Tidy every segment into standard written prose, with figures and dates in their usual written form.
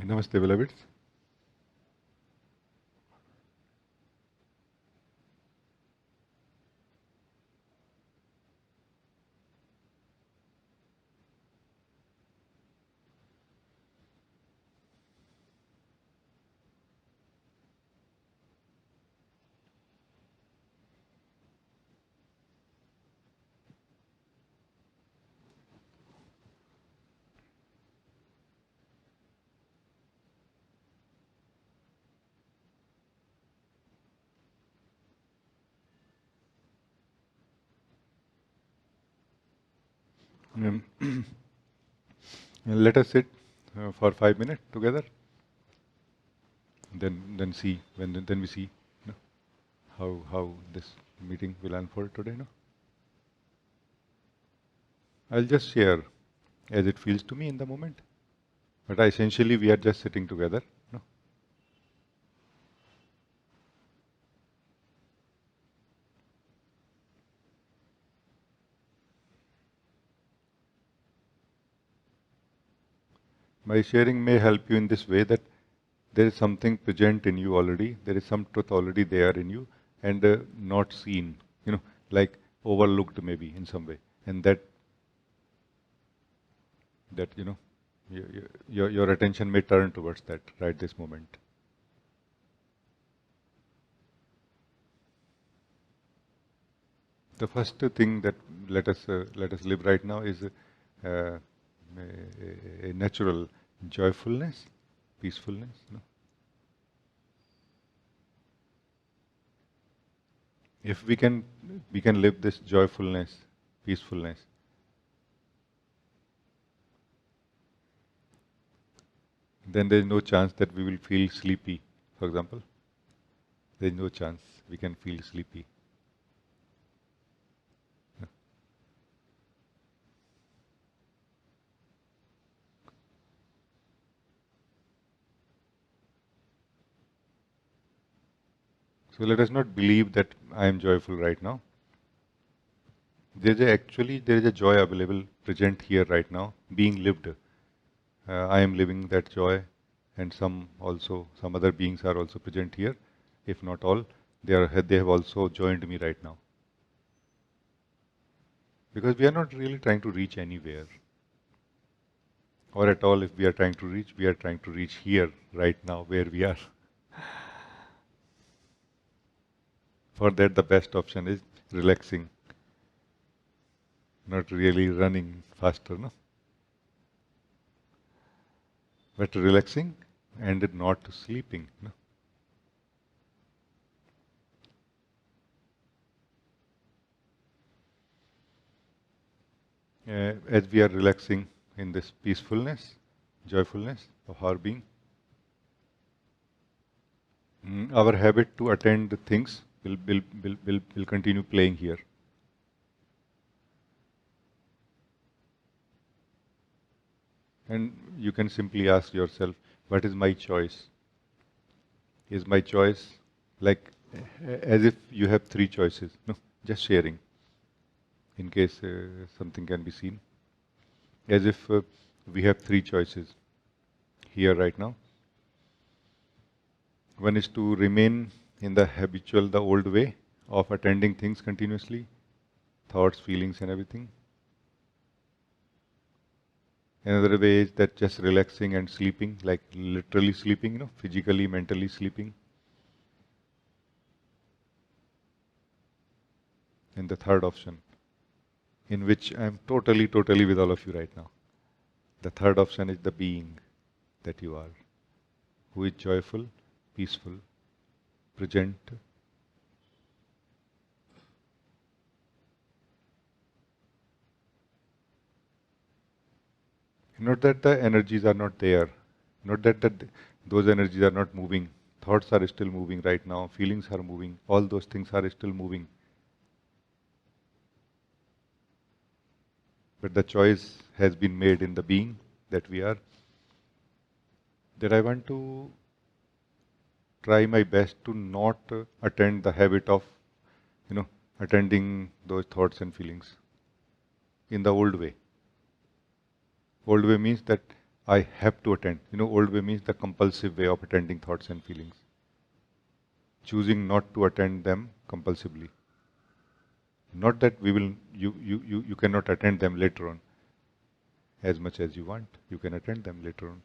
Namaste, beloveds. Um, Let us sit for 5 minutes together. Then see then we see, how this meeting will unfold today. No, I'll just share as it feels to me in the moment. But essentially, we are just sitting together. No, my sharing may help you in this way that there is something present in you already. There is some truth already there in you, and not seen. Like overlooked maybe in some way, and that your attention may turn towards that right this moment. The first thing that let us live right now is a natural joyfulness, peacefulness. If we can live this joyfulness, peacefulness, then there is no chance that we will feel sleepy. For example, there is no chance we can feel sleepy. So let us not believe that I am joyful right now. There is a joy available, present here right now, being lived. I am living that joy, and some other beings are also present here. If not all, they have also joined me right now. Because we are not really trying to reach anywhere, or at all. If we are trying to reach, we are trying to reach here right now where we are. For that, the best option is relaxing, not really running faster, no? But relaxing and not sleeping. No? As we are relaxing in this peacefulness, joyfulness of our being, our habit to attend things will continue playing here. And you can simply ask yourself, what is my choice? Is my choice like as if you have three choices? No, just sharing in case something can be seen. As if we have three choices here right now. One is to remain in the habitual, the old way of attending things continuously, thoughts, feelings, and everything. Another way is that just relaxing and sleeping, like literally sleeping, physically, mentally sleeping. And the third option, in which I am totally with all of you right now. The third option is the being that you are, who is joyful, peaceful, present. Not that the energies are not there, not that those energies are not moving. Thoughts are still moving right now, feelings are moving, all those things are still moving. But the choice has been made in the being that we are, that I want to try my best to not attend the habit of, attending those thoughts and feelings in the old way. Old way means that I have to attend. Old way means the compulsive way of attending thoughts and feelings. Choosing not to attend them compulsively. Not that you cannot attend them later on. As much as you want, you can attend them later on.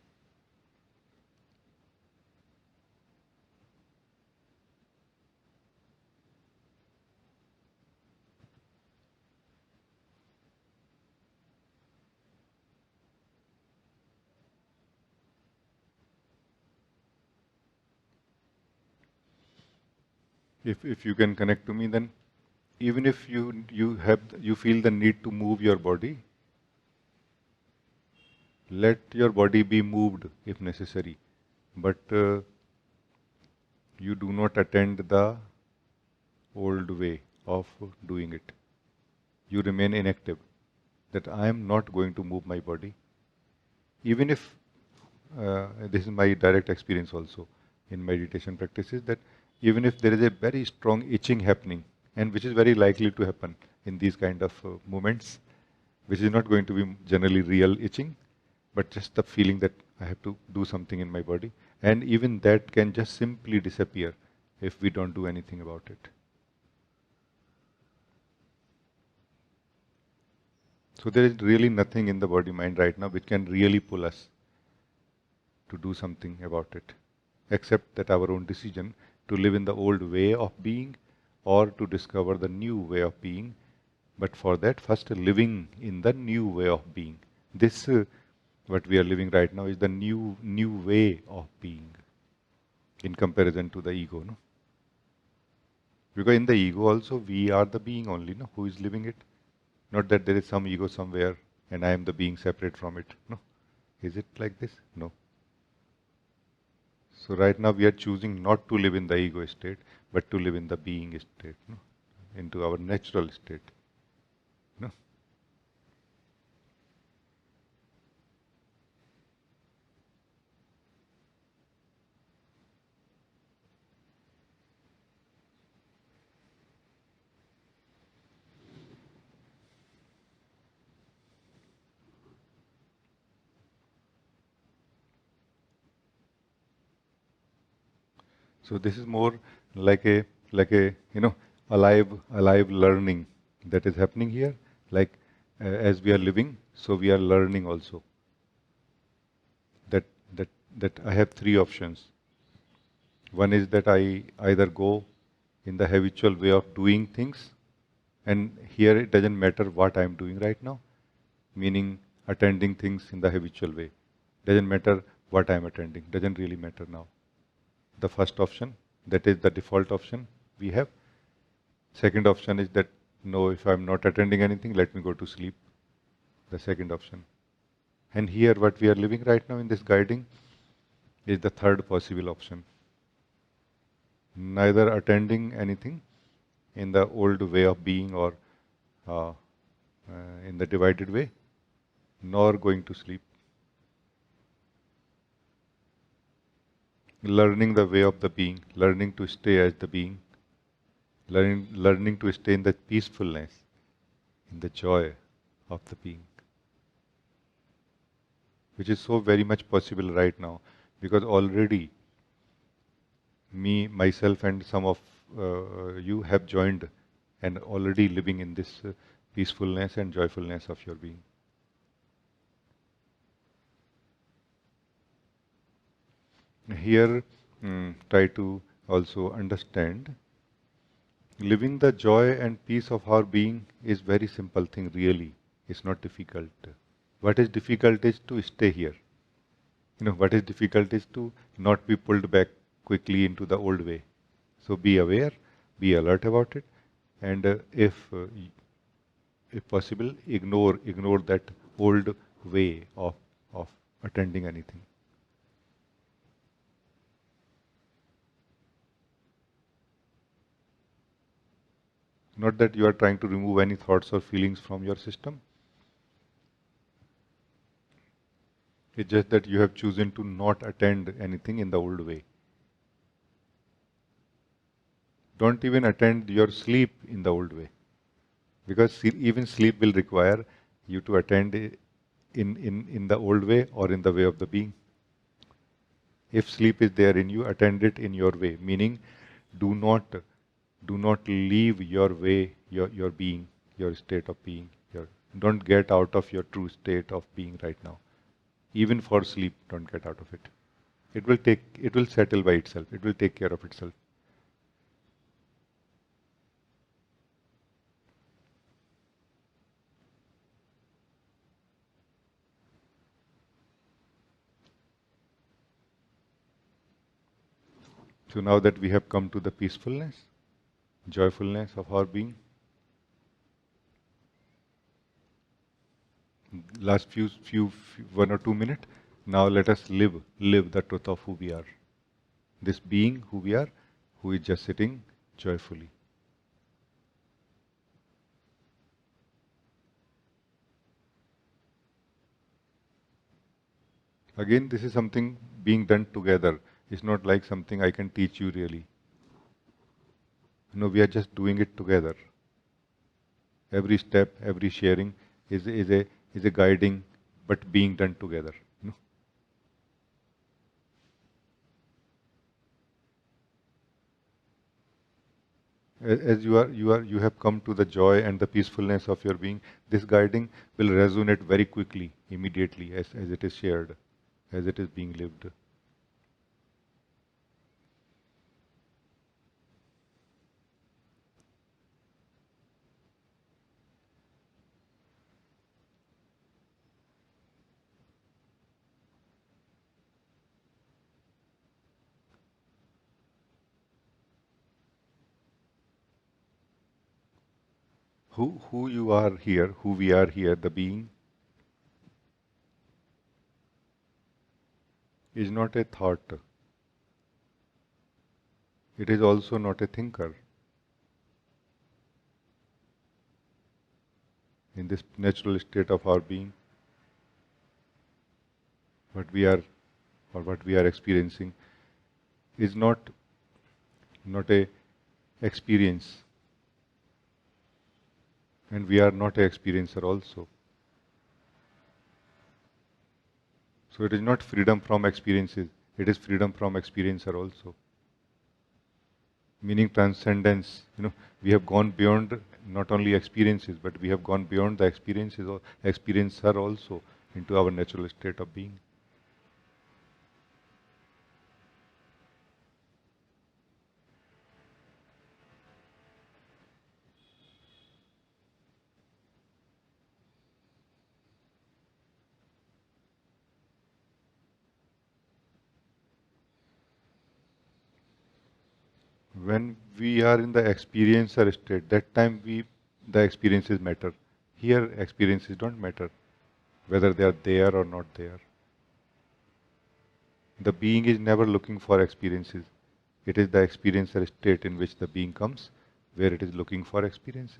If you can connect to me, then even if you feel the need to move your body, let your body be moved if necessary, but you do not attend the old way of doing it. You remain inactive. That I am not going to move my body, even if this is my direct experience also in meditation practices, that even if there is a very strong itching happening, and which is very likely to happen in these kind of movements, which is not going to be generally real itching, but just the feeling that I have to do something in my body, and even that can just simply disappear if we don't do anything about it. So there is really nothing in the body-mind right now which can really pull us to do something about it, except that our own decision to live in the old way of being or to discover the new way of being. But for that, first living in the new way of being. This, what we are living right now, is the new way of being in comparison to the ego. No? Because in the ego also, we are the being only, no? Who is living it. Not that there is some ego somewhere and I am the being separate from it. No. Is it like this? No. So right now we are choosing not to live in the ego state, but to live in the being state, no? Into our natural state. No? So this is more like a alive learning that is happening here. Like as we are living, so we are learning also. That that I have three options. One is that I either go in the habitual way of doing things, and here it doesn't matter what I am doing right now, meaning attending things in the habitual way. Doesn't matter what I am attending, doesn't really matter now. The first option, that is the default option we have. Second option is that no, if I'm not attending anything, let me go to sleep. The second option. And here what we are living right now in this guiding is the third possible option. Neither attending anything in the old way of being or uh, in the divided way, nor going to sleep. Learning the way of the being, learning to stay as the being, learning to stay in the peacefulness, in the joy of the being, which is so very much possible right now, because already me, myself, and some of you have joined and already living in this peacefulness and joyfulness of your being. Here, try to also understand living the joy and peace of our being is very simple thing, really. It's not difficult. What is difficult is to stay here. What is difficult is to not be pulled back quickly into the old way. So be aware, be alert about it, and if possible, ignore that old way of attending anything. Not that you are trying to remove any thoughts or feelings from your system. It's just that you have chosen to not attend anything in the old way. Don't even attend your sleep in the old way. Because even sleep will require you to attend in the old way or in the way of the being. If sleep is there in you, attend it in your way, meaning do not do not leave your way, your being, your state of being. Don't get out of your true state of being right now. Even for sleep, don't get out of it. It will settle by itself. It will take care of itself. So now that we have come to the peacefulness, joyfulness of our being, last few 1 or 2 minutes, now let us live the truth of who we are. This being who we are, who is just sitting joyfully. Again, this is something being done together. It's not like something I can teach you really. No, we are just doing it together. Every step, every sharing is a guiding, but being done together. No? As you have come to the joy and the peacefulness of your being, this guiding will resonate very quickly, immediately, as it is shared, as it is being lived. Who you are here, who we are here, the being, is not a thought. It is also not a thinker. In this natural state of our being, what we are or what we are experiencing is not a experience, and we are not a experiencer also. So it is not freedom from experiences, it is freedom from experiencer also. Meaning transcendence. We have gone beyond not only experiences, but we have gone beyond the experiences or experiencer also into our natural state of being. When we are in the experiencer state, that time the experiences matter. Here experiences don't matter, whether they are there or not there. The being is never looking for experiences. It is the experiencer state in which the being comes, where it is looking for experiences.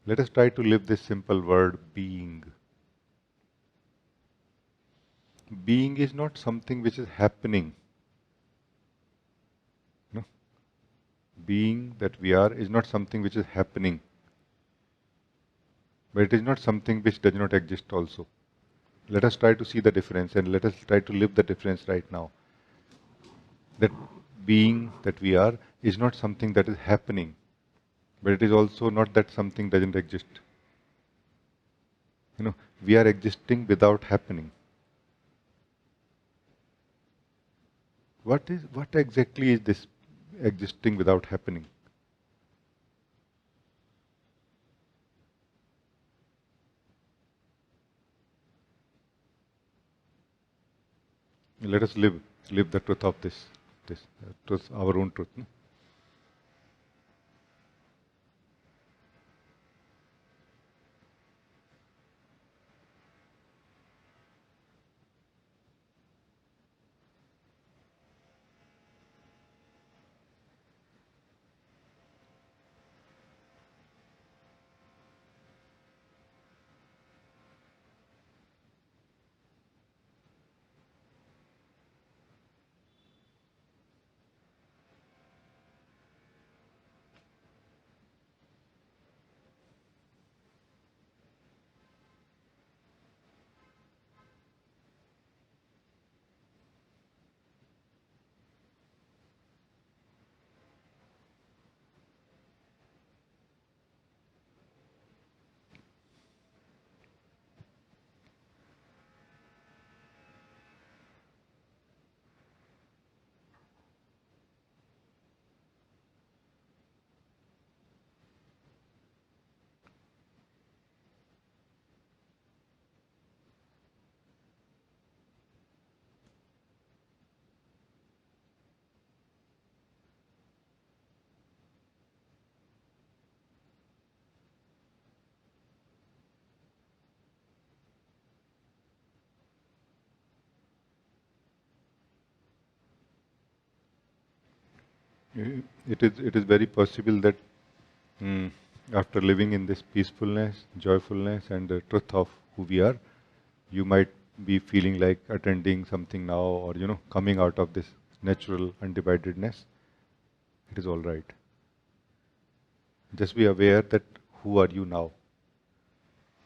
Let us try to live this simple word, being. Being is not something which is happening. No. Being that we are is not something which is happening. But it is not something which does not exist also. Let us try to see the difference and let us try to live the difference right now. That being that we are is not something that is happening, but it is also not that something doesn't exist. We are existing without happening. What exactly is this existing without happening? Let us live the truth of this truth, our own truth. No? It is very possible that mm, after living in this peacefulness, joyfulness, and the truth of who we are, you might be feeling like attending something now, or coming out of this natural undividedness. It is all right. Just be aware that who are you now?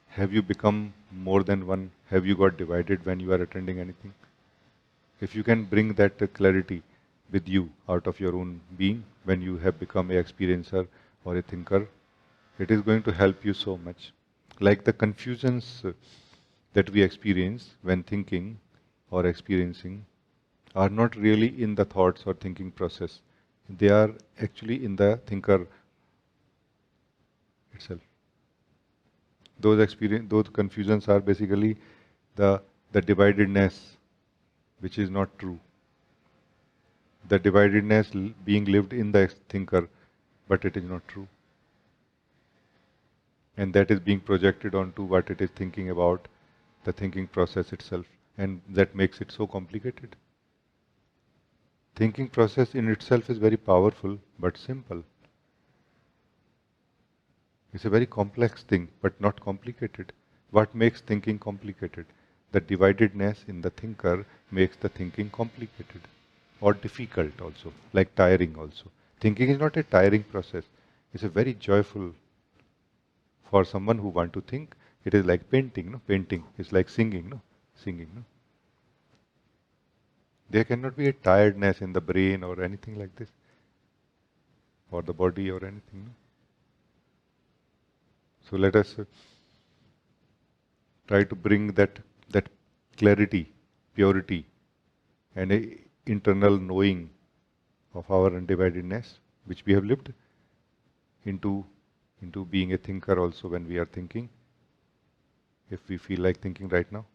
Have you become more than one? Have you got divided when you are attending anything? If you can bring that clarity with you out of your own being when you have become a experiencer or a thinker, it is going to help you so much. Like the confusions that we experience when thinking or experiencing are not really in the thoughts or thinking process. They are actually in the thinker itself. Those confusions are basically the dividedness, which is not true. The dividedness being lived in the thinker, but it is not true. And that is being projected onto what it is thinking about, the thinking process itself. And that makes it so complicated. Thinking process in itself is very powerful, but simple. It's a very complex thing, but not complicated. What makes thinking complicated? The dividedness in the thinker makes the thinking complicated or difficult also, like tiring also. Thinking is not a tiring process. It's a very joyful. For someone who want to think, it is like painting, no? Painting is like singing, no? Singing, no? There cannot be a tiredness in the brain or anything like this, or the body or anything, no? So let us try to bring that clarity, purity, and a internal knowing of our undividedness, which we have lived, into being a thinker also when we are thinking, if we feel like thinking right now.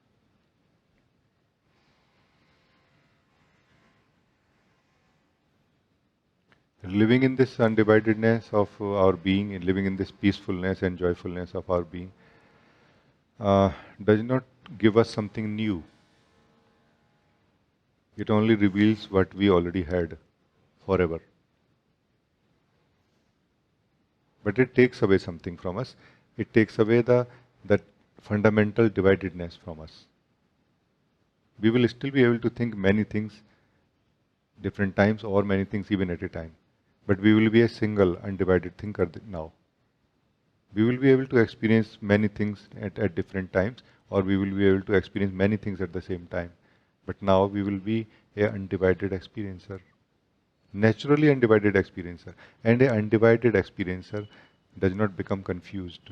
Living in this undividedness of our being, and living in this peacefulness and joyfulness of our being, does not give us something new. It only reveals what we already had forever. But it takes away something from us. It takes away that fundamental dividedness from us. We will still be able to think many things different times, or many things even at a time. But we will be a single undivided thinker now. We will be able to experience many things at different times, or we will be able to experience many things at the same time. But now we will be a undivided experiencer. Naturally undivided experiencer. And a undivided experiencer does not become confused.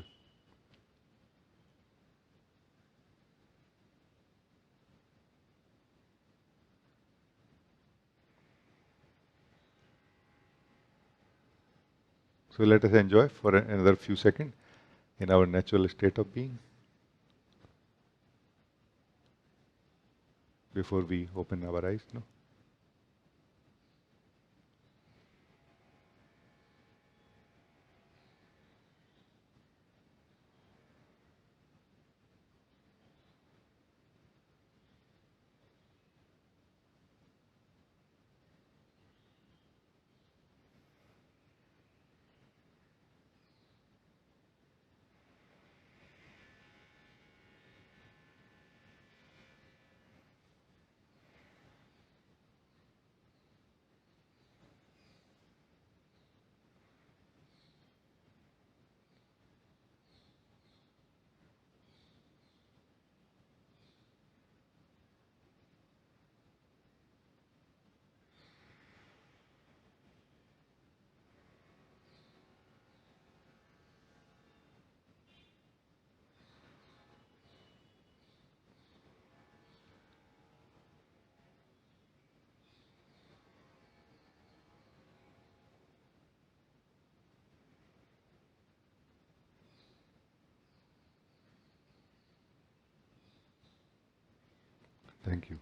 So let us enjoy for another few seconds in our natural state of being before we open our eyes. No? Thank you.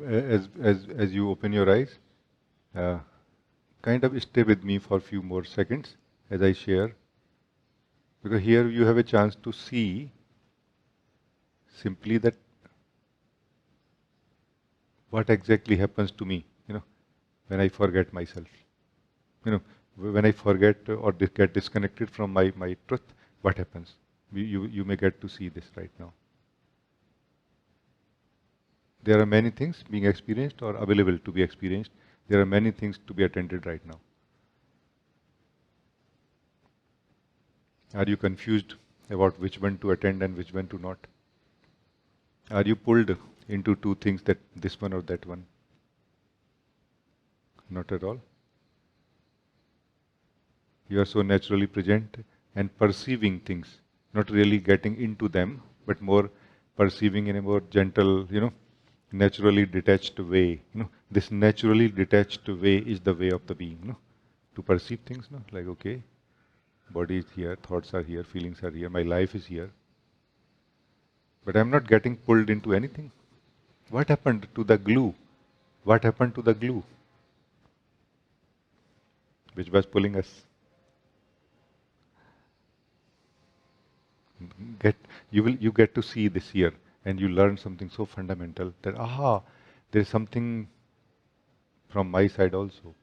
As you open your eyes, uh, kind of stay with me for a few more seconds as I share, because here you have a chance to see simply that what exactly happens to me, when I forget myself. When I forget or get disconnected from my truth, what happens? You may get to see this right now. There are many things being experienced or available to be experienced. There are many things to be attended right now. Are you confused about which one to attend and which one to not? Are you pulled into two things, that this one or that one? Not at all. You are so naturally present and perceiving things, not really getting into them, but more perceiving in a more gentle, naturally detached way. This naturally detached way is the way of the being, to perceive things, like, okay, body is here, thoughts are here, feelings are here, my life is here. But I'm not getting pulled into anything. What happened to the glue? What happened to the glue which was pulling us? You get to see this here, and you learn something so fundamental that there is something from my side also.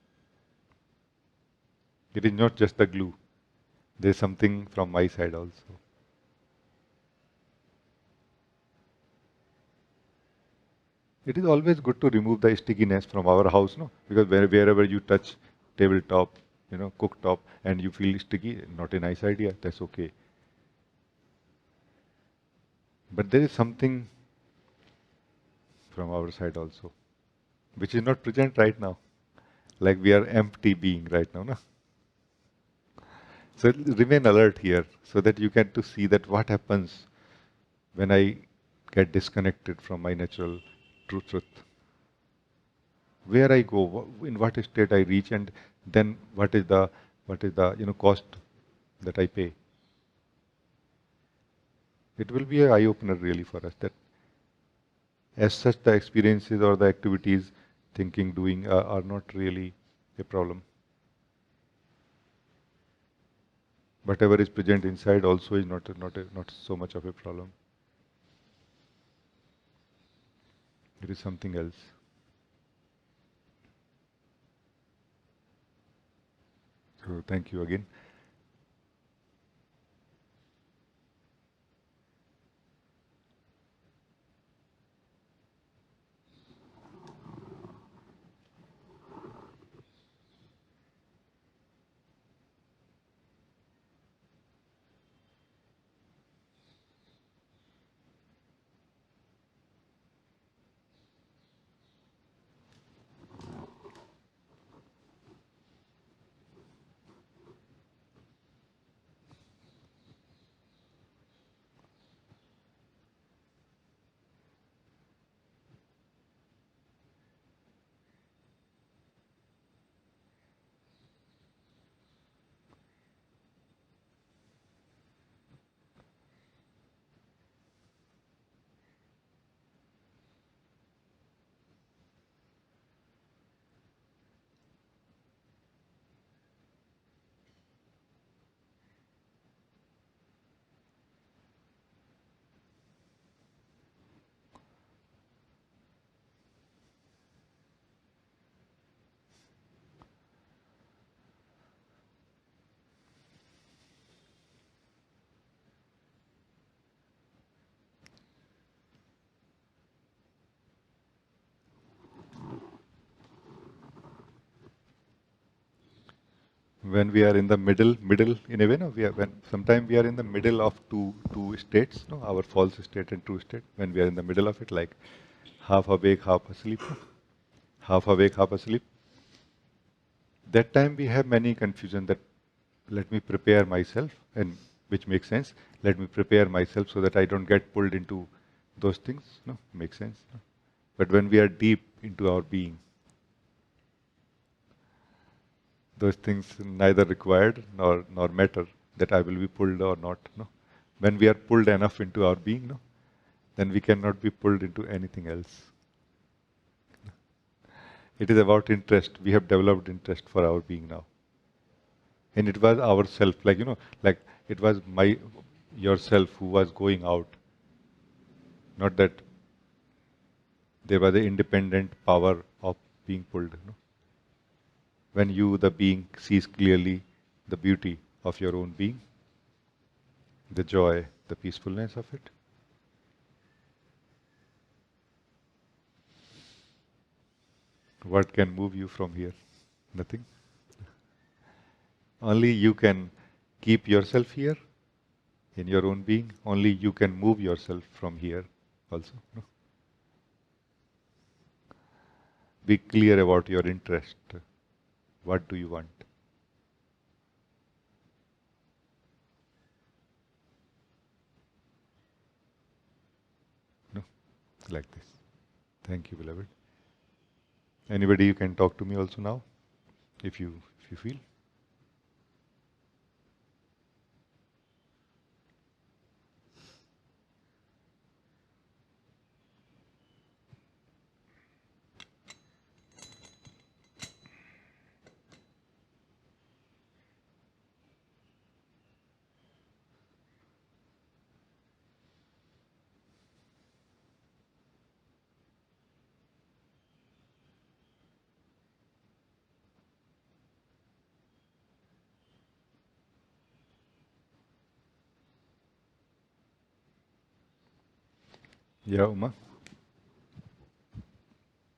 It is not just the glue. There is something from my side also. It is always good to remove the stickiness from our house, no? Because wherever you touch tabletop, cooktop, and you feel sticky, not a nice idea. That's okay. But there is something from our side also, which is not present right now. Like we are empty being right now, no? So remain alert here, so that you get to see that what happens when I get disconnected from my natural true truth. Where I go, in what state I reach, and then what is the cost that I pay. It will be an eye opener really for us, that as such the experiences or the activities, thinking, doing are not really a problem. Whatever is present inside also is not so much of a problem. It is something else. So thank you again. When we are in the middle in a way, no, sometimes we are in the middle of two states, no, our false state and true state. When we are in the middle of it, like half awake, half asleep, half awake, half asleep. That time we have many confusion, that let me prepare myself, and which makes sense. Let me prepare myself so that I don't get pulled into those things. No, makes sense. No? But when we are deep into our being, those things neither required nor matter, that I will be pulled or not. No? When we are pulled enough into our being, no, then we cannot be pulled into anything else. It is about interest. We have developed interest for our being now. And it was ourself, like it was yourself who was going out. Not that there was an independent power of being pulled. When you, the being, sees clearly the beauty of your own being, the joy, the peacefulness of it. What can move you from here? Nothing. Only you can keep yourself here in your own being. Only you can move yourself from here also. No? Be clear about your interest. What do you want? No? Like this. Thank you, beloved. Anybody, you can talk to me also now, if you feel. Yeah, Uma.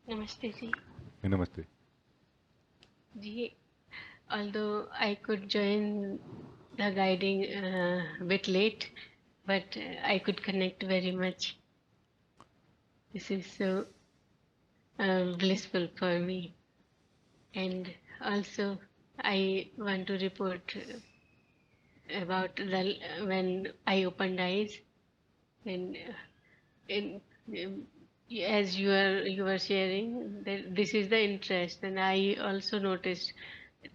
Namaste ji. Namaste. Ji, although I could join the guiding a bit late, but I could connect very much. This is so blissful for me. And also, I want to report about when I opened eyes, when in, um, as you were sharing that this is the interest, and I also noticed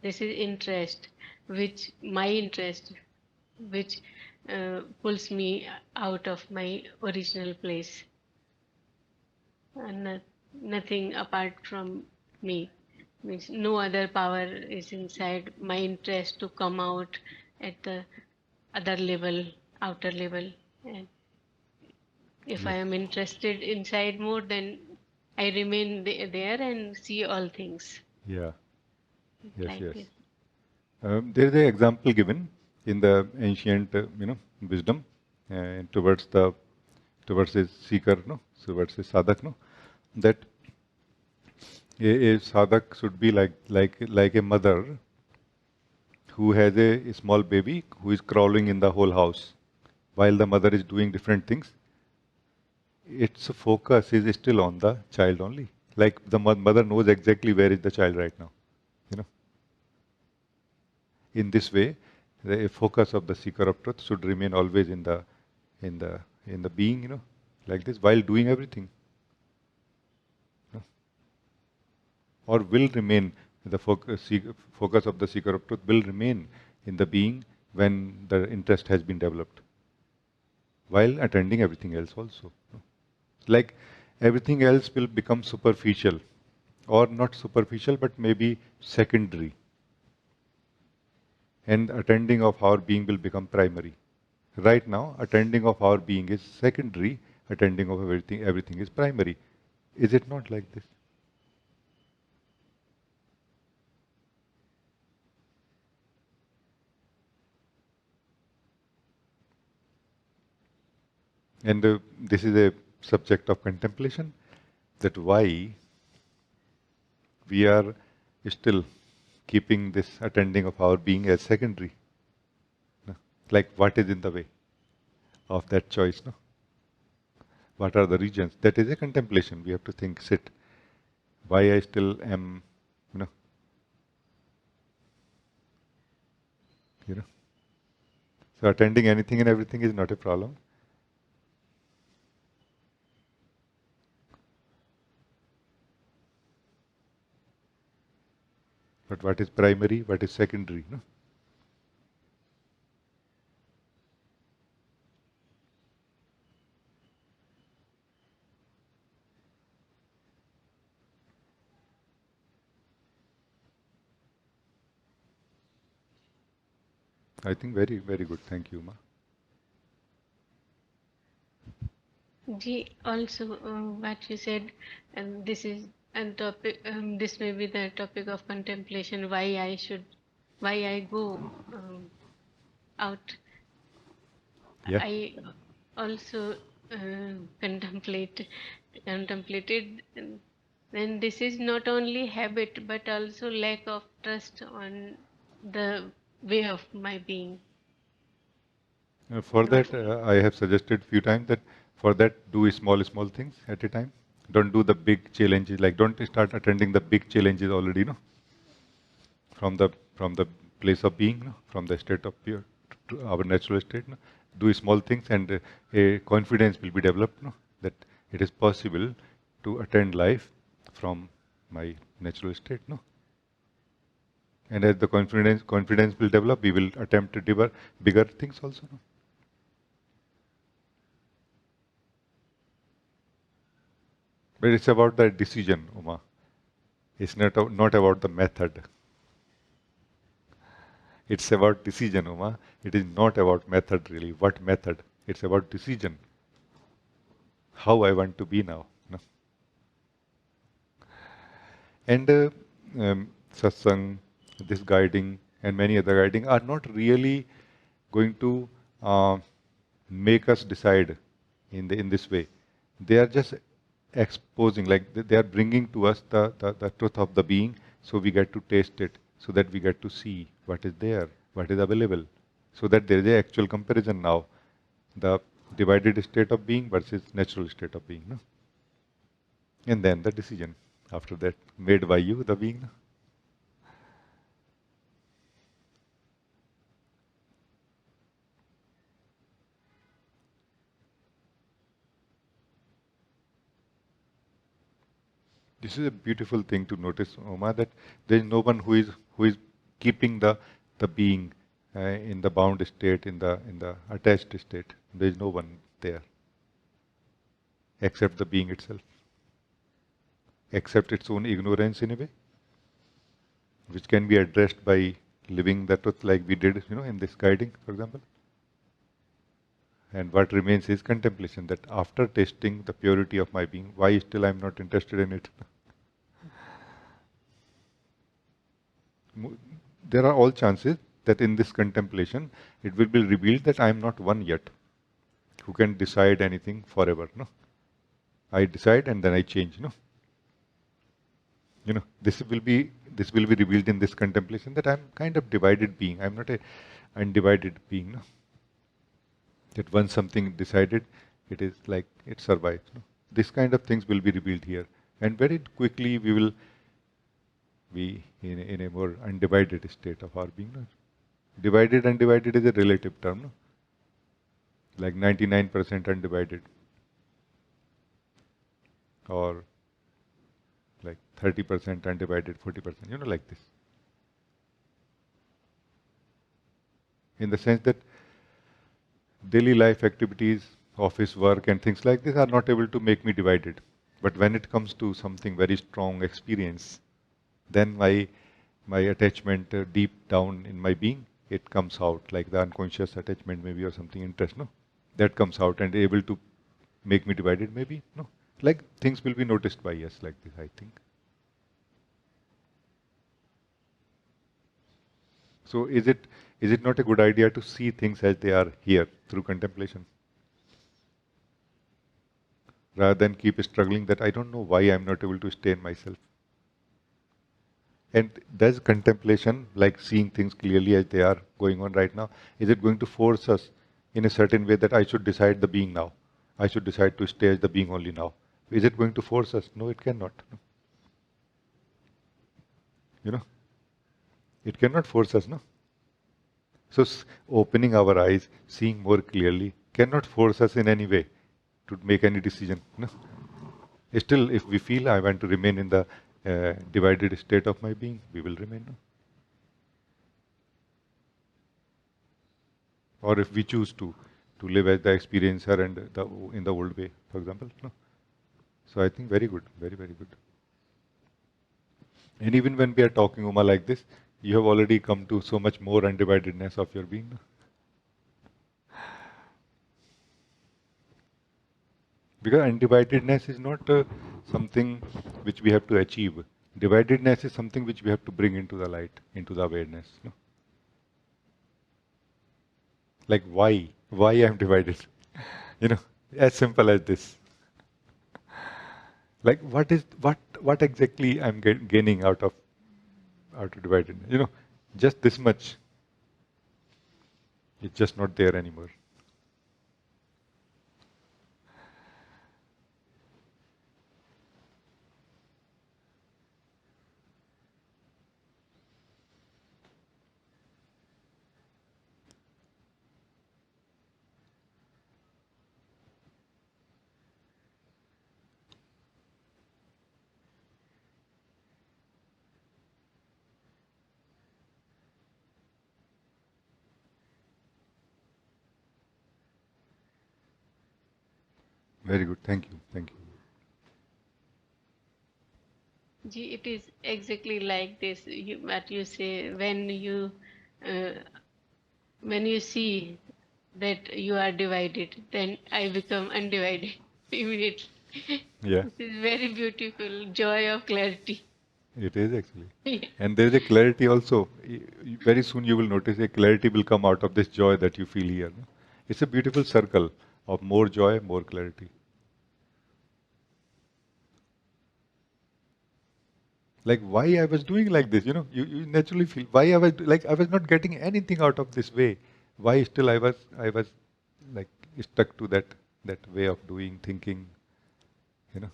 this is interest, which my interest, which pulls me out of my original place, and nothing apart from me. Means no other power is inside my interest to come out at the other level, outer level. And if I Yes. am interested inside more, then I remain there and see all things Yeah. Yes, like yes. this. There is an example given in the ancient, wisdom towards the seeker, no, towards the sadhak, no, that a sadhak should be like a mother who has a small baby who is crawling in the whole house while the mother is doing different things. Its focus is still on the child only. Like the mother knows exactly where is the child right now. You know, in this way, the focus of the seeker of truth should remain always in the in the being. Like this while doing everything. Or will remain focus of the seeker of truth will remain in the being when the interest has been developed while attending everything else also. Like everything else will become superficial or not superficial but maybe secondary, and attending of our being will become primary. Right now, attending of our being is secondary, attending of everything is primary. Is it not like this? And this is a subject of contemplation, that why we are still keeping this attending of our being as secondary. No? Like what is in the way of that choice? No? What are the regions? That is a contemplation. We have to think, sit. Why I still am, you know, you know. So attending anything and everything is not a problem. But what is primary? What is secondary? No? I think very, very good. Thank you, Ma. Also, what you said, and this is a topic. This may be the topic of contemplation. Why I go out. Yeah. I also contemplated, and this is not only habit but also lack of trust on the way of my being. For Not that, I have suggested few times that for that, do small, small things at a time. Don't do the big challenges. Like, don't start attending the big challenges already, no? From the place of being, no? From the state of pure to our natural state, no? Do small things, and a confidence will be developed, no? That it is possible to attend life from my natural state, no? And as the confidence will develop, we will attempt to deliver bigger things also, no? But it's about the decision, Uma. It's not about the method. It's about decision, Uma. It is not about method really. What method? It's about decision. How I want to be now. No? And satsang, this guiding, and many other guiding are not really going to make us decide in this way. They are just exposing, like they are bringing to us the truth of the being, so we get to taste it, so that we get to see what is there, what is available, so that there is a actual comparison now, the divided state of being versus natural state of being, no? And then the decision after that, made by you, the being. No? This is a beautiful thing to notice, Oma, that there is no one who is keeping the being in the bound state, in the attached state. There is no one there except the being itself, except its own ignorance in a way, which can be addressed by living the truth like we did, in this guiding, for example. And what remains is contemplation, that after tasting the purity of my being, why still I am not interested in it? There are all chances that in this contemplation, it will be revealed that I am not one yet who can decide anything forever. No, I decide and then I change. No, this will be revealed in this contemplation, that I am kind of divided being. I am not a undivided being. No, that once something decided, it is like it survives. No? This kind of things will be revealed here, and very quickly we will be in a more undivided state of our being. No? Divided, undivided is a relative term, no? Like 99% undivided, or like 30% undivided, 40%, like this. In the sense that daily life activities, office work, and things like this are not able to make me divided. But when it comes to something very strong experience, then my attachment deep down in my being, it comes out, like the unconscious attachment maybe, or something interest, no? That comes out and able to make me divided maybe, no? Like things will be noticed by us like this, I think. So is it not a good idea to see things as they are here through contemplation? Rather than keep struggling that I don't know why I'm not able to stay in myself. And does contemplation, like seeing things clearly as they are going on right now, is it going to force us in a certain way that I should decide the being now? I should decide to stay as the being only now. Is it going to force us? No, it cannot. No. You know, it cannot force us, no? So opening our eyes, seeing more clearly, cannot force us in any way to make any decision. No? Still, if we feel I want to remain in the divided state of my being, we will remain. No? Or if we choose to live as the experiencer and in the old way, for example. No? So I think very good, very, very good. And even when we are talking, Uma, like this, You have already come to so much more undividedness of your being. Because undividedness is not something which we have to achieve. Dividedness is something which we have to bring into the light, into the awareness. No? Like why? Why I am divided? You know, as simple as this. Like what exactly I'm gaining out of dividedness? You know, just this much. It's just not there anymore. Very good. Thank you. Thank you. Ji, it is exactly like this. What you say uh, when you see that you are divided, then I become undivided immediately. Yeah, This is very beautiful joy of clarity. it is actually. Yeah. And there is a clarity also. Very soon you will notice a clarity will come out of this joy that you feel here. No? It's a beautiful circle of more joy, more clarity. Like why I was doing like this, you naturally feel why I was not getting anything out of this way. Why still I was like stuck to that way of doing, thinking, you know.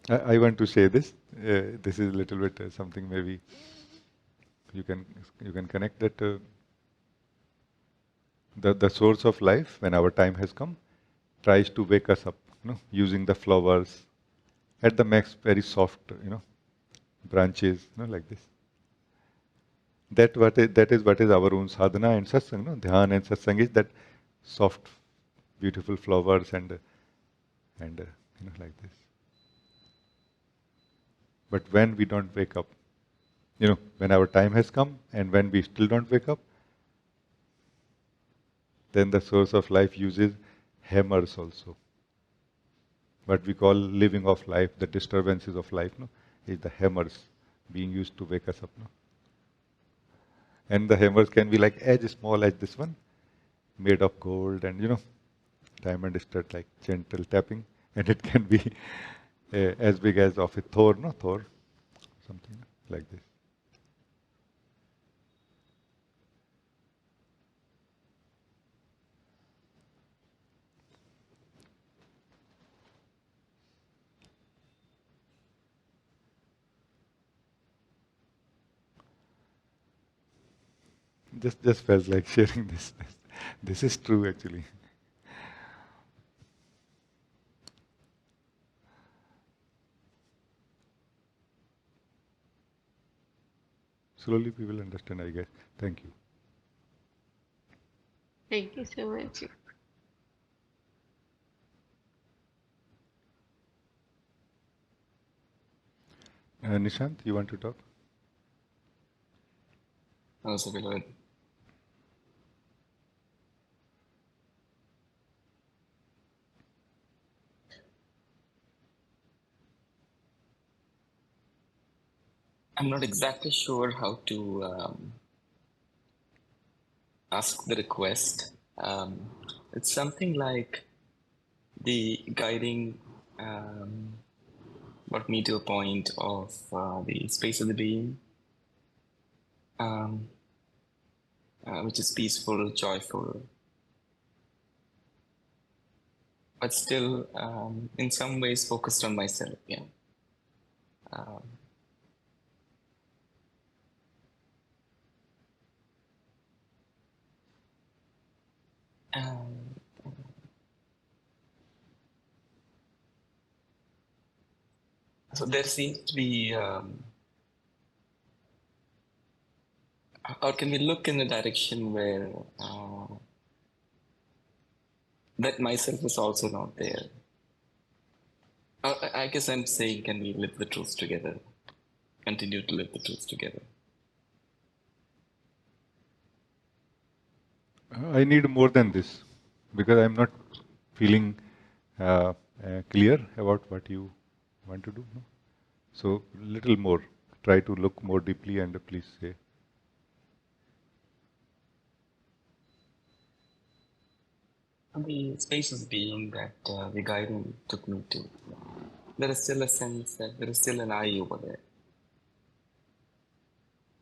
I want to say this. This is a little bit something maybe you can you can connect that the source of life when our time has come tries to wake us up, using the flowers at the max, very soft, branches, like this. That is what is our own sadhana and satsang, no? Dhyan and satsang is that soft, beautiful flowers and like this. But when we don't wake up, when our time has come and when we still don't wake up, then the source of life uses hammers also. What we call living of life, the disturbances of life, no, is the hammers being used to wake us up, no. And the hammers can be like as small as this one, made of gold, and diamond stud, like gentle tapping, and it can be as big as of a Thor, no, Thor, something like this. Just felt like sharing this. This is true actually. Slowly we will understand, I guess. Thank you. Thank you so much. Nishant, you want to talk? Also beloved. I'm not exactly sure how to ask the request. It's something like the guiding brought me to a point of the space of the being, um, which is peaceful, joyful, but still in some ways focused on myself. Yeah. Um, um, so there seems to be, or can we look in a direction where that myself is also not there. I guess I'm saying, can we live the truth together? Continue to live the truth together. I need more than this because I'm not feeling clear about what you want to do. No? So, little more. Try to look more deeply and please say. The space of being that the guiding took me to, there is still a sense that there is still an I over there.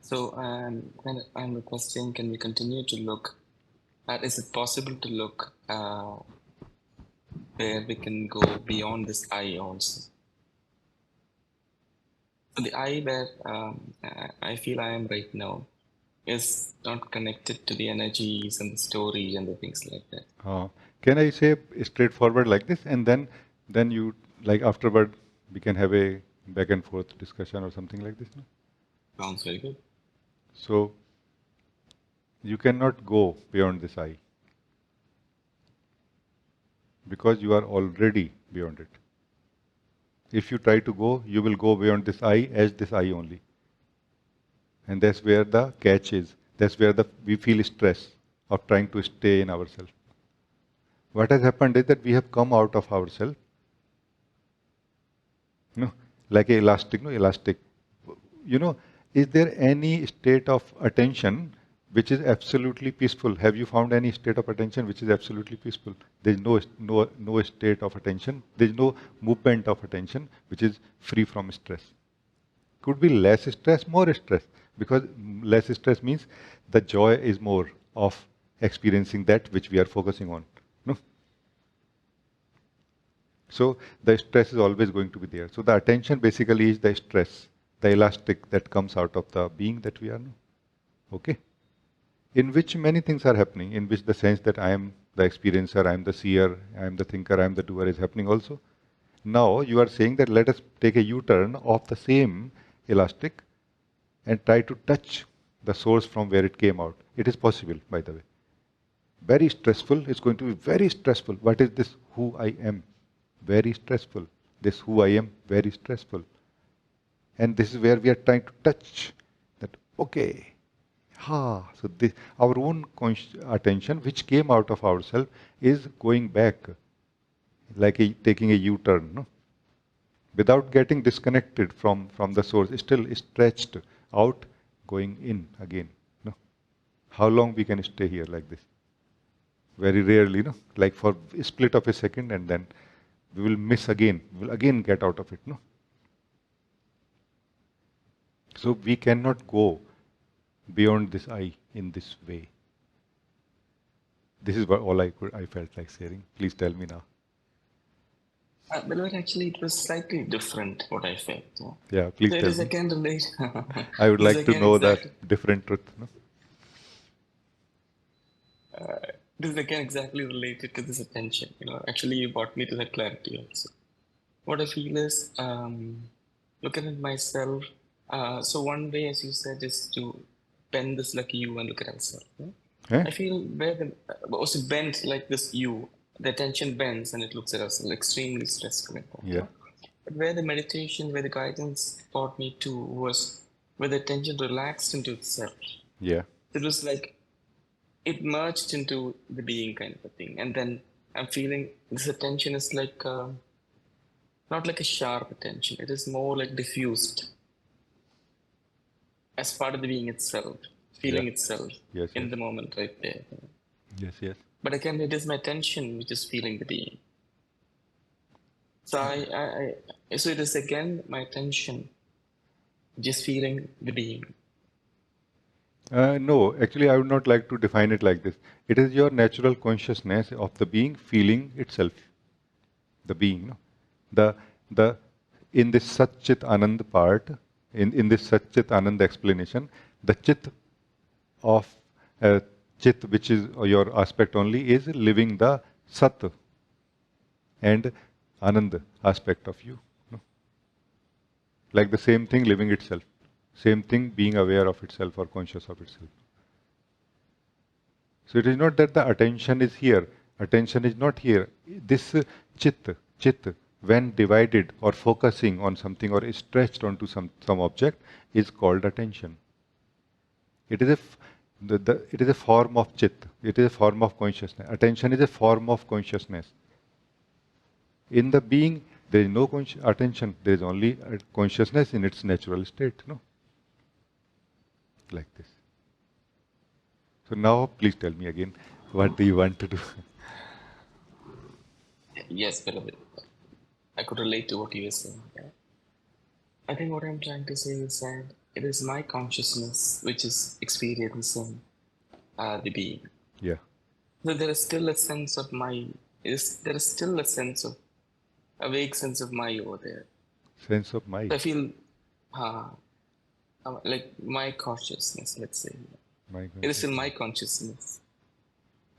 So I'm requesting, can we continue to look at, is it possible to look where we can go beyond this I also? So the I where I feel I am right now is not connected to the energies and the story and the things like that. Can I say straightforward like this, and then you like afterward we can have a back and forth discussion or something like this? No? Sounds very good. So you cannot go beyond this I because you are already beyond it. If you try to go, you will go beyond this I as this I only. And that's where the catch is. That's where we feel stress of trying to stay in ourselves. What has happened is that we have come out of ourselves, like a elastic, elastic. Is there any state of attention which is absolutely peaceful? Have you found any state of attention which is absolutely peaceful? There is no state of attention. There is no movement of attention which is free from stress. Could be less stress, more stress, because less stress means the joy is more of experiencing that which we are focusing on. No? So the stress is always going to be there. So the attention basically is the stress, the elastic that comes out of the being that we are. No? Okay? In which many things are happening, in which the sense that I am the experiencer, I am the seer, I am the thinker, I am the doer is happening also. Now you are saying that let us take a U-turn of the same elastic and try to touch the source from where it came out. It is possible, by the way. Very stressful. It's going to be very stressful. What is this who I am? Very stressful. This who I am, very stressful. And this is where we are trying to touch that, okay, so this, our own attention, which came out of ourselves, is going back, like taking a U-turn, no? Without getting disconnected from the source, still stretched out, going in again. No? How long we can stay here like this? Very rarely, no? Like for a split of a second, and then we will miss again. We will again get out of it. No? So we cannot go beyond this I in this way. This is what all I felt like sharing. Please tell me now. But actually, it was slightly different what I felt. Yeah, please tell me. I can relate. I would like to know that different truth. No? This is again exactly related to this attention. Actually, you brought me to that clarity also. What I feel is looking at myself. So one way, as you said, is to bend this like you and look at ourselves. I feel where the also bent like this you, the attention bends and it looks at us extremely stressful. Yeah. But where the meditation, where the guidance brought me to was where the attention relaxed into itself. Yeah. It was like it merged into the being kind of a thing. And then I'm feeling this attention is like not like a sharp attention. It is more like diffused as part of the being itself, feeling itself in the moment right there. Yes, yes. But again, it is my attention which is feeling the being. So so it is again my attention just feeling the being. No, actually I would not like to define it like this. It is your natural consciousness of the being feeling itself. The being. No? In this Sat Chit Anand part, in this Sat Chit Anand explanation, the Chit of Chit, which is your aspect only, is living the Sat and Anand aspect of you. No? Like the same thing living itself. Same thing being aware of itself or conscious of itself. So it is not that the attention is here Attention is not here. This chit, when divided or focusing on something or stretched onto some object, is called attention. It is it is a form of chit. It is a form of consciousness. Attention is a form of consciousness. In the being, there is no attention. There is only consciousness in its natural state. No, like this. So now, please tell me again, what do you want to do? Yes, beloved. I could relate to what you were saying. Yeah. I think what I'm trying to say is that it is my consciousness which is experiencing the being. Yeah. So there is still a sense of there is still a sense of, a vague sense of my over there. Sense of my. I feel like my consciousness, let's say. It is still my consciousness.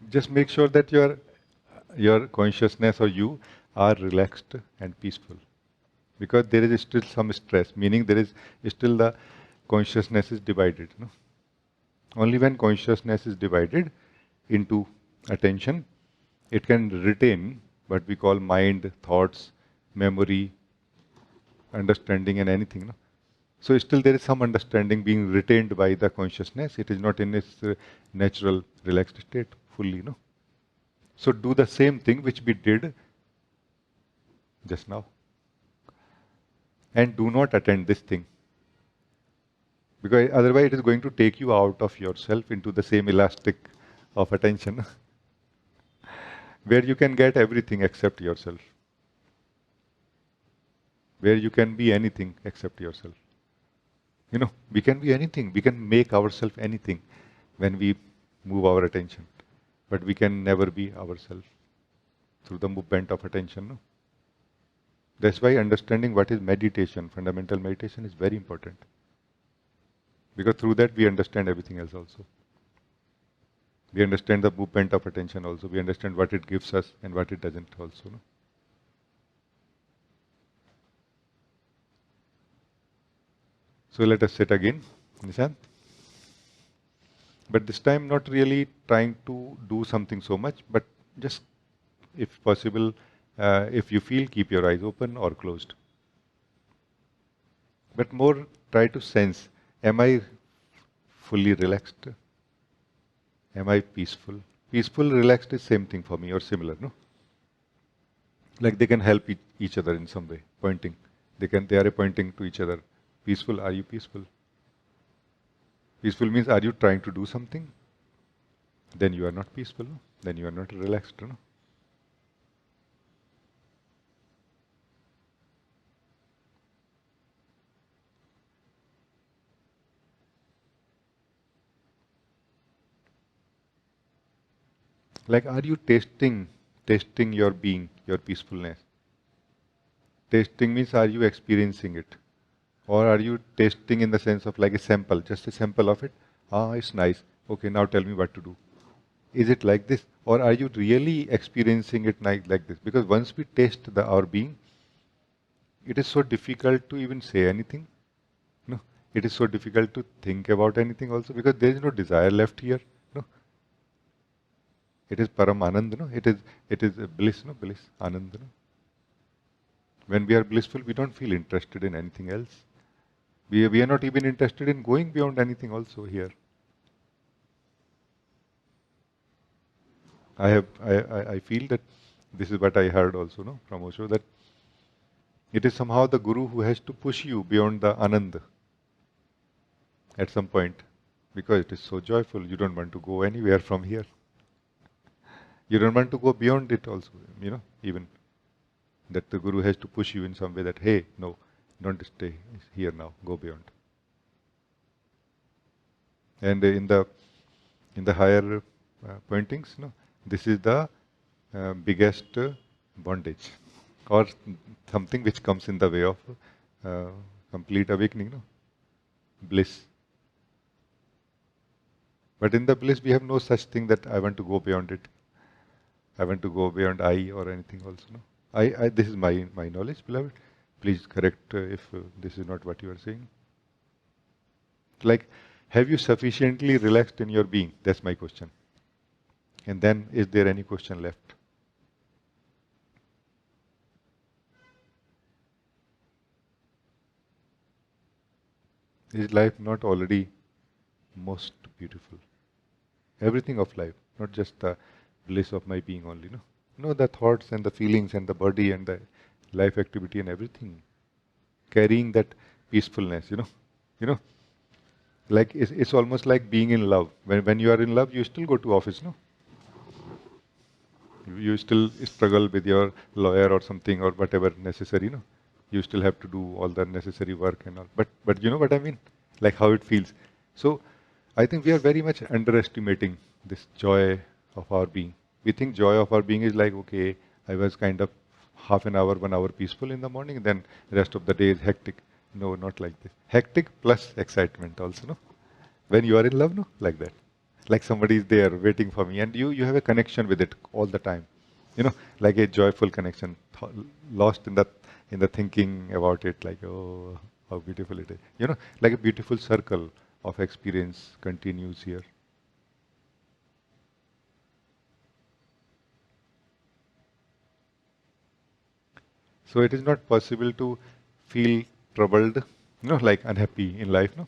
Just make sure that your consciousness or you are relaxed and peaceful. Because there is still some stress, meaning there is still the consciousness is divided. No? Only when consciousness is divided into attention, it can retain what we call mind, thoughts, memory, understanding and anything. No? So still there is some understanding being retained by the consciousness. It is not in its natural relaxed state fully. No? So do the same thing which we did just now. And do not attend this thing. Because otherwise it is going to take you out of yourself into the same elastic of attention where you can get everything except yourself. Where you can be anything except yourself. You know, we can be anything. We can make ourselves anything when we move our attention. But we can never be ourselves through the movement of attention. No? That's why understanding what is meditation, fundamental meditation, is very important. Because through that we understand everything else also. We understand the movement of attention also. We understand what it gives us and what it doesn't also. No? So let us sit again, Nishant. But this time not really trying to do something so much, but just, if possible, if you feel, keep your eyes open or closed. But more try to sense, am I fully relaxed? Am I peaceful? Peaceful, relaxed is same thing for me or similar, no? Like they can help each other in some way, pointing. They are pointing to each other. Peaceful, are you peaceful? Peaceful means, are you trying to do something? Then you are not peaceful, no? Then you are not relaxed, no? Like, are you tasting your being, your peacefulness? Tasting means, are you experiencing it? Or are you tasting in the sense of like a sample, just a sample of it? Ah, it's nice. Okay, now tell me what to do. Is it like this? Or are you really experiencing it like this? Because once we taste our being, it is so difficult to even say anything. No, it is so difficult to think about anything also, because there is no desire left here. No, it is param anand. No, it is bliss. No, bliss, anand. No. When we are blissful, we don't feel interested in anything else. We are not even interested in going beyond anything also here. I feel that this is what I heard also, no, from Osho, that it is somehow the Guru who has to push you beyond the Anand at some point, because it is so joyful. You don't want to go anywhere from here. You don't want to go beyond it also, you know, even that the Guru has to push you in some way that, hey, no, don't stay here now, go beyond. And in the higher pointings, no, this is the biggest bondage, or something which comes in the way of complete awakening, no? Bliss. But in the bliss, we have no such thing that I want to go beyond it. I want to go beyond I or anything also. No? This is my knowledge, beloved. Please correct if this is not what you are saying. Like, have you sufficiently relaxed in your being? That's my question. And then, is there any question left? Is life not already most beautiful? Everything of life, not just the bliss of my being only, no? No, the thoughts and the feelings and the body and the life activity and everything, carrying that peacefulness, you know, like it's almost like being in love. When you are in love, you still go to office, no? You still struggle with your lawyer or something or whatever necessary, no? You still have to do all the necessary work and all. But you know what I mean? Like how it feels. So I think we are very much underestimating this joy of our being. We think joy of our being is like, okay, I was kind of half an hour, 1 hour peaceful in the morning, then rest of the day is hectic. No, not like this. Hectic plus excitement also, no? When you are in love, no? Like that. Like somebody is there waiting for me, and you have a connection with it all the time. Like a joyful connection, lost in the thinking about it, like, oh, how beautiful it is. Like a beautiful circle of experience continues here. So it is not possible to feel troubled, like unhappy in life, no?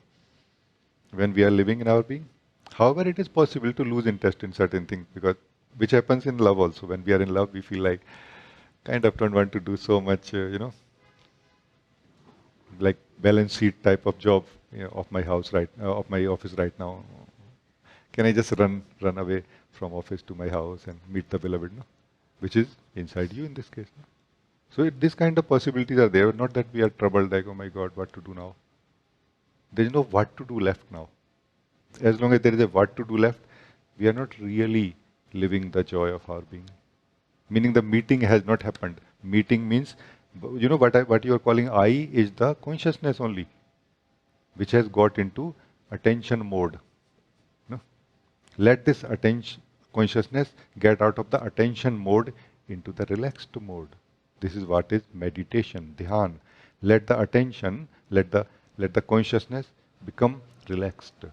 When we are living in our being. However, it is possible to lose interest in certain things because which happens in love also. When we are in love, we feel like kind of don't want to do so much, like balance sheet type of job of my house of my office right now. Can I just run away from office to my house and meet the beloved, no? Which is inside you in this case. No? So this kind of possibilities are there. Not that we are troubled like, oh my God, what to do now? There is no what to do left now. As long as there is a what to do left, we are not really living the joy of our being. Meaning the meeting has not happened. Meeting means, what you are calling I is the consciousness only, which has got into attention mode. No? Let this attention consciousness get out of the attention mode into the relaxed mode. This is what is meditation, dhyan. Let the attention, let the consciousness become relaxed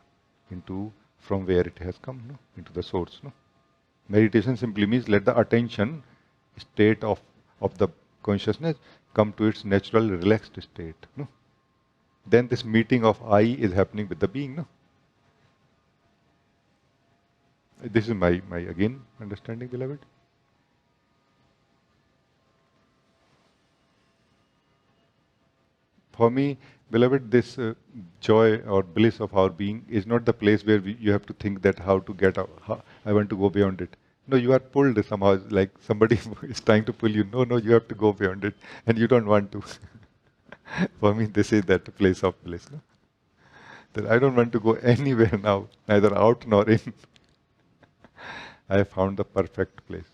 into from where it has come, no? Into the source. No? Meditation simply means let the attention state of the consciousness come to its natural relaxed state. No? Then this meeting of I is happening with the being. No? This is my again understanding, beloved. For me, beloved, this joy or bliss of our being is not the place where you have to think that how to get out, I want to go beyond it. No, you are pulled somehow, like somebody is trying to pull you. No, no, you have to go beyond it, and you don't want to. For me, this is that place of bliss. No? That I don't want to go anywhere now, neither out nor in. I have found the perfect place.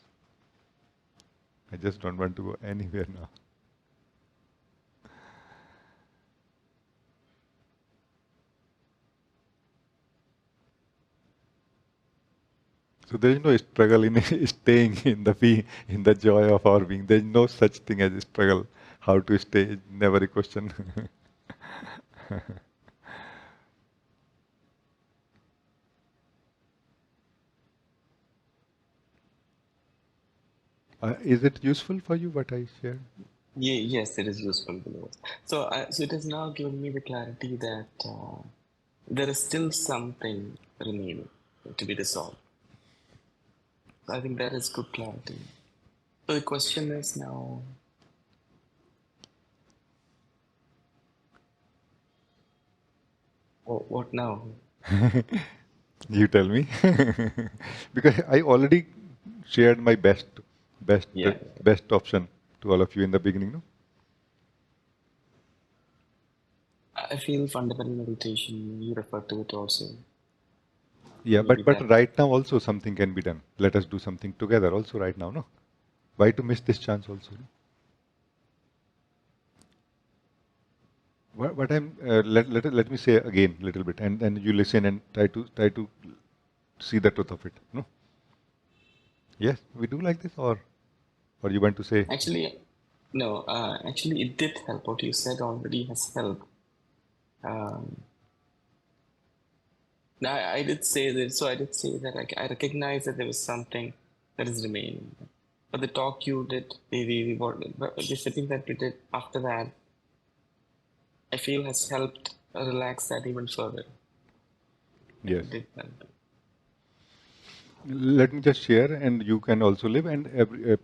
I just don't want to go anywhere now. So there is no struggle in staying in in the joy of our being. There is no such thing as a struggle. How to stay is never a question. Is it useful for you what I shared? Yeah, yes, it is useful below. So it has now given me the clarity that there is still something remaining to be dissolved. So I think that is good clarity. So the question is now, what now? You tell me. Because I already shared my best, Yeah, best option to all of you in the beginning. No? I feel fundamental meditation, you refer to it also. Yeah, Maybe but that. right now also something can be done. Let us do something together also right now. No, why to miss this chance also? No? What I'm let me say again a little bit, and then you listen and try to see the truth of it. No, yes, we do like this, or you want to say? Actually, no, actually it did help. What you said already has helped. Um, No, I did say that. So I did say that I recognize that there was something that is remaining. But the talk you did, the sitting that we did after that, I feel has helped relax that even further. Yes. It did help. Let me just share, and you can also live, and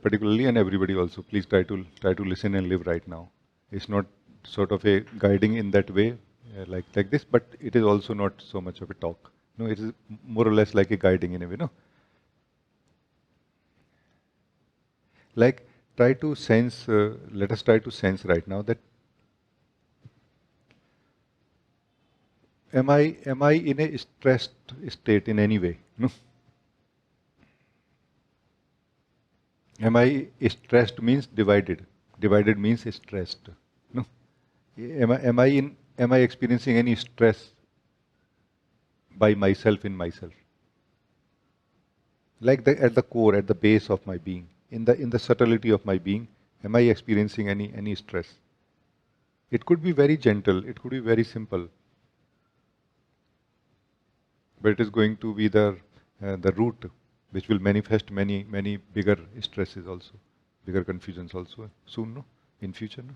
particularly, and everybody also. Please try to listen and live right now. It's not sort of a guiding in that way, like this, but it is also not so much of a talk. No, it is more or less like a guiding in a way. No, like try to sense. Let us try to sense right now that am I in a stressed state in any way? No, am I stressed means divided. Divided means stressed. No. Am I experiencing any stress by myself in myself? Like at the core, at the base of my being, in the subtlety of my being, am I experiencing any stress? It could be very gentle, it could be very simple, but it is going to be the root which will manifest many bigger stresses also, bigger confusions also soon, no? In future, no?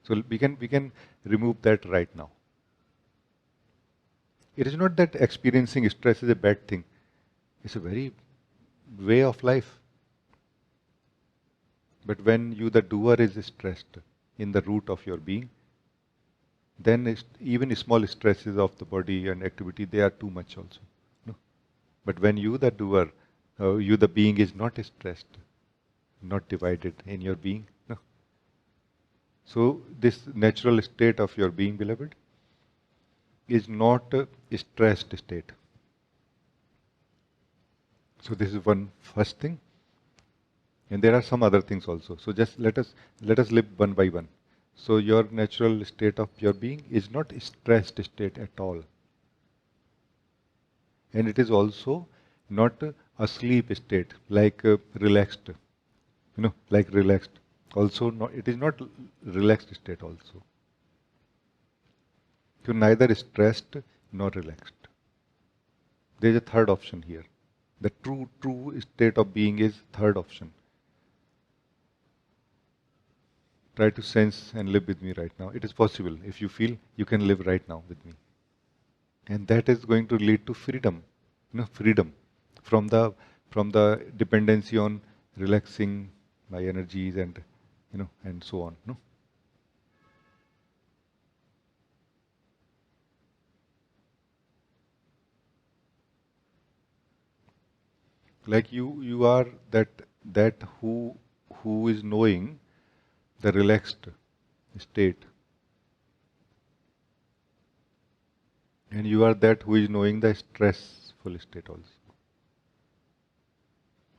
So we can remove that right now. It is not that experiencing stress is a bad thing. It's a very way of life. But when you, the doer, is stressed in the root of your being, then even small stresses of the body and activity, they are too much also. No? But when you, the doer, you, the being, is not stressed, not divided in your being. No? So this natural state of your being, beloved, is not a stressed state. So this is one first thing. And there are some other things also. So just let us live one by one. So your natural state of your being is not a stressed state at all. And it is also not a sleep state, like relaxed. Like relaxed. Also, it is not relaxed state also. So neither stressed nor relaxed. There is a third option here. The true state of being is third option. Try to sense and live with me right now. It is possible. If you feel, you can live right now with me. And that is going to lead to freedom. Freedom from the dependency on relaxing my energies and so on. No? Like you are that who is knowing the relaxed state. And you are that who is knowing the stressful state also.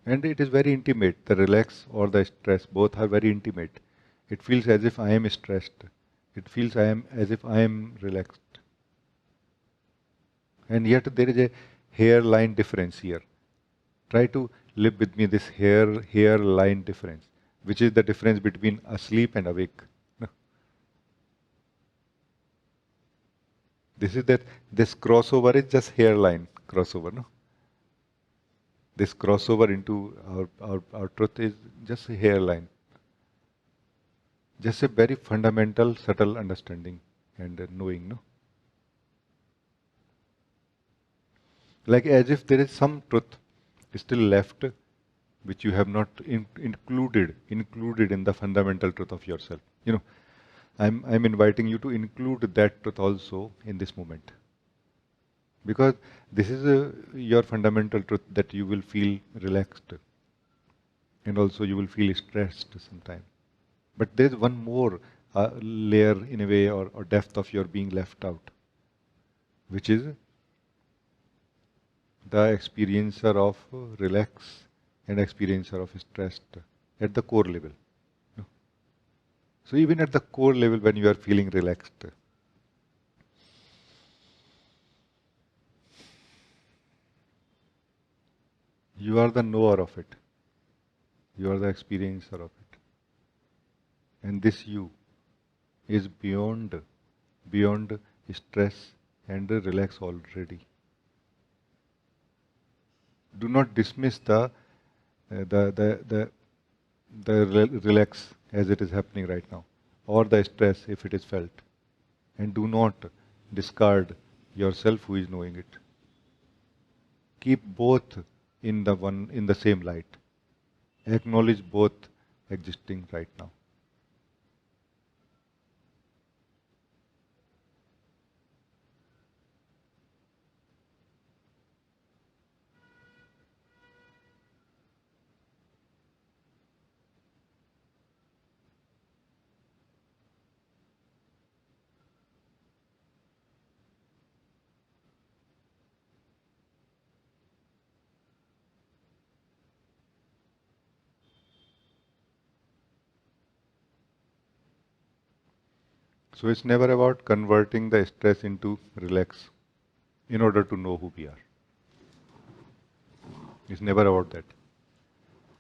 And it is very intimate. The relax or the stress, both are very intimate. It feels as if I am stressed. It feels as if I am relaxed. And yet there is a hairline difference here. Try to live with me this hairline difference, which is the difference between asleep and awake. No. This crossover is just hairline crossover, no? This crossover into our truth is just a hairline. Just a very fundamental, subtle understanding and knowing, no? Like as if there is some truth still left which you have not included in the fundamental truth of yourself. I'm inviting you to include that truth also in this moment. Because this is your fundamental truth that you will feel relaxed and also you will feel stressed sometime. But there is one more layer in a way or depth of your being left out, which is the experiencer of relax and experiencer of stress at the core level. No? So even at the core level when you are feeling relaxed, you are the knower of it. You are the experiencer of it. And this you is beyond stress and relax already. Do not dismiss the relax as it is happening right now, or the stress if it is felt, and do not discard yourself who is knowing it. Keep both in the same light. Acknowledge both existing right now. So it's never about converting the stress into relax in order to know who we are. It's never about that.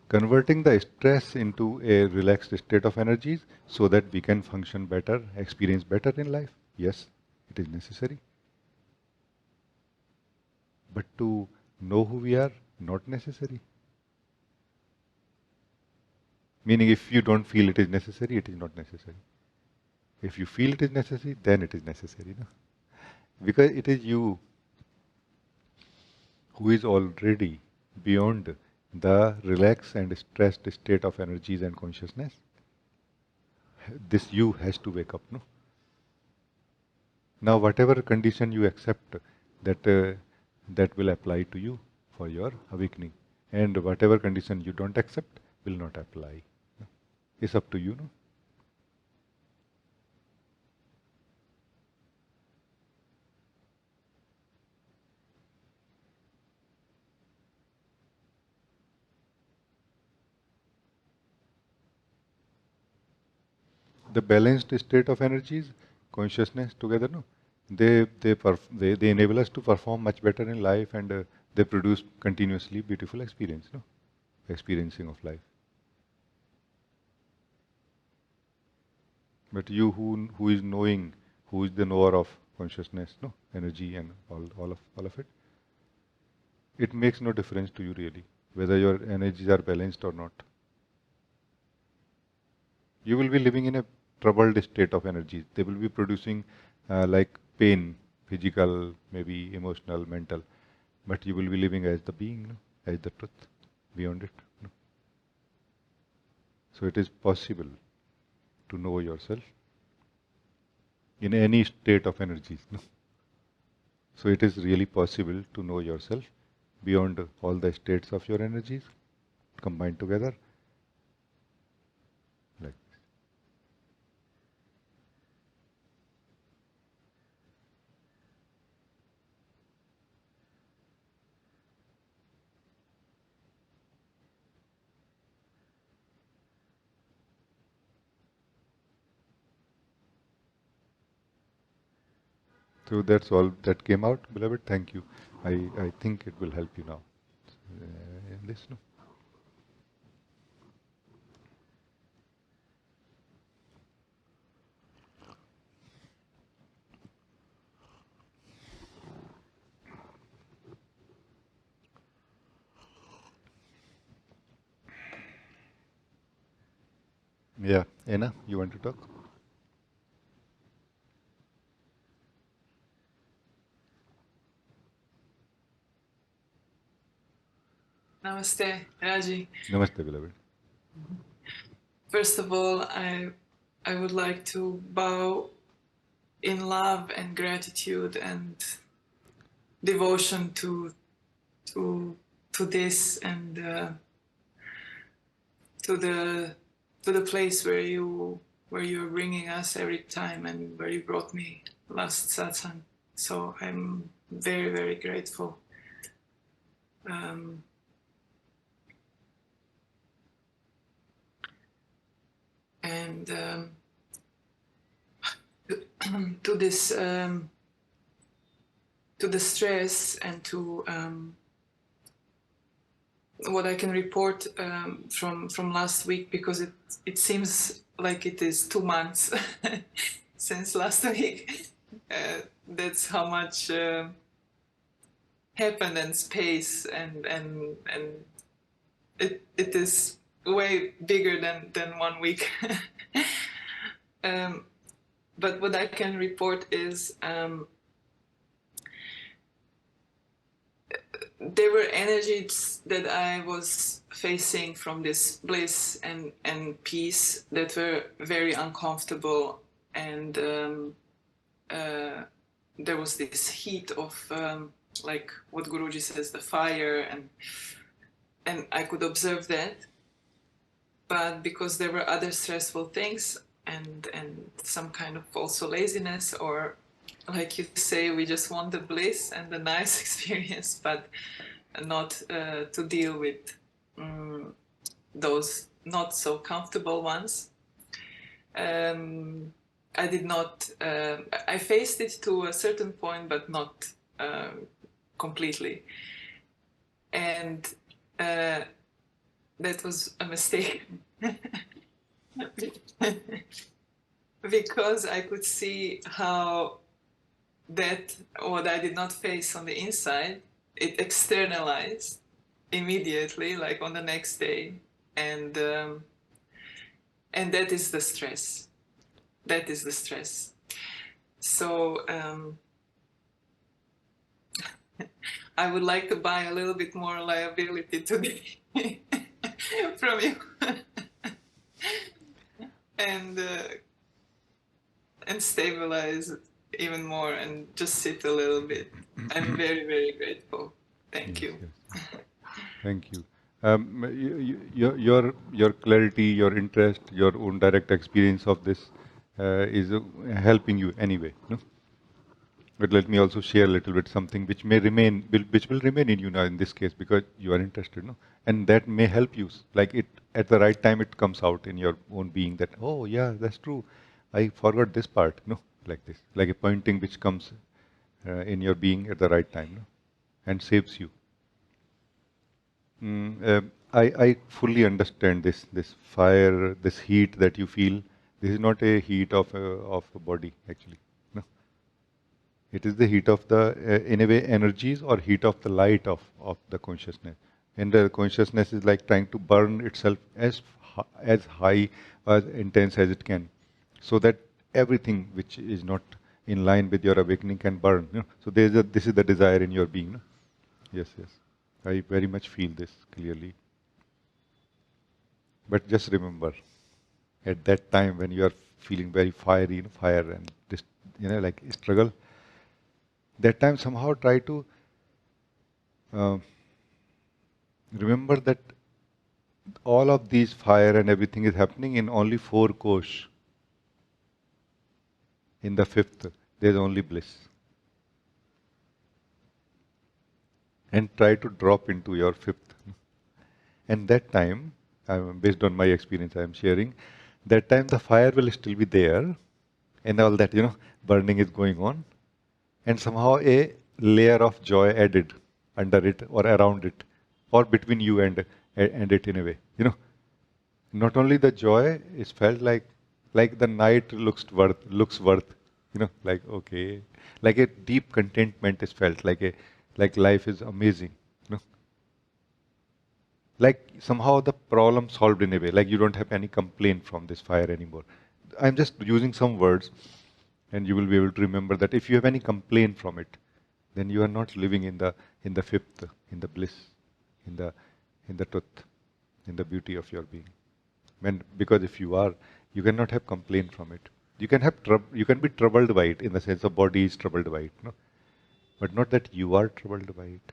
Converting the stress into a relaxed state of energies so that we can function better, experience better in life. Yes, it is necessary. But to know who we are, not necessary. Meaning, if you don't feel it is necessary, it is not necessary. If you feel it is necessary, then it is necessary. No? Because it is you who is already beyond the relaxed and stressed state of energies and consciousness. This you has to wake up. No? Now, whatever condition you accept, that will apply to you for your awakening, and whatever condition you don't accept will not apply. It's up to you. No? The balanced state of energies, consciousness together, no, they enable us to perform much better in life, and they produce continuously beautiful experience, no, experiencing of life. But you who is knowing, who is the knower of consciousness, no, energy and all of it, it makes no difference to you really whether your energies are balanced or not. You will be living in a troubled state of energies. They will be producing like pain, physical, maybe emotional, mental, but you will be living as the being, no? As the truth, beyond it. No? So it is possible to know yourself in any state of energies. No? So it is really possible to know yourself beyond all the states of your energies combined together. Like so that's all that came out, beloved. Thank you. I think it will help you now in this. No? Yeah, Anna, you want to talk? Namaste, Rajee. Namaste, beloved. First of all, I would like to bow in love and gratitude and devotion to this and to the place where you're bringing us every time and where you brought me last satsang. So I'm very, very grateful. And to this to the stress and to what I can report from last week, because it seems like it is 2 months since last week. That's how much happen and space and it is way bigger than 1 week. But what I can report is there were energies that I was facing from this bliss and peace that were very uncomfortable, and there was this heat of like what Guruji says, the fire, and I could observe that. But because there were other stressful things and some kind of also laziness, or like you say, we just want the bliss and the nice experience, but not to deal with those not so comfortable ones. I did not, I faced it to a certain point, but not completely. And that was a mistake. Because I could see how that what I did not face on the inside, it externalized immediately, like on the next day, and that is the stress. That is the stress. So I would like to buy a little bit more liability today from you, and stabilize even more and just sit a little bit. I'm very, very grateful. Thank you. Yes. Thank you. Your clarity, your interest, your own direct experience of this is helping you anyway. No? But let me also share a little bit something which may remain, which will remain in you now in this case because you are interested, no? And that may help you. Like it at the right time, it comes out in your own being that, oh yeah, that's true. I forgot this part, no? Like this, like a pointing which comes in your being at the right time, no? And saves you. I fully understand this fire, this heat that you feel. This is not a heat of a body actually. No, it is the heat of the in a way energies or heat of the light of the consciousness. And the consciousness is like trying to burn itself as high, as intense as it can, so that everything which is not in line with your awakening can burn. You know? So this is the desire in your being. No? Yes, yes. I very much feel this clearly. But just remember, at that time when you are feeling very fiery, fire and this, like struggle, that time somehow try to remember that all of these fire and everything is happening in only 4 kosh. In the 5th, there is only bliss. And try to drop into your 5th. And that time, based on my experience I am sharing, that time the fire will still be there and all that, burning is going on. And somehow a layer of joy added under it or around it or between you and it in a way. Not only the joy is felt like the night looks worth, like okay, like a deep contentment is felt, like life is amazing, like somehow the problem solved in a way, like you don't have any complaint from this fire anymore. I'm just using some words, and you will be able to remember that if you have any complaint from it, then you are not living in the 5th, in the bliss, in the truth, in the beauty of your being. Because if you are, you cannot have complaint from it. You can have you can be troubled by it in the sense of body is troubled by it, no? But not that you are troubled by it.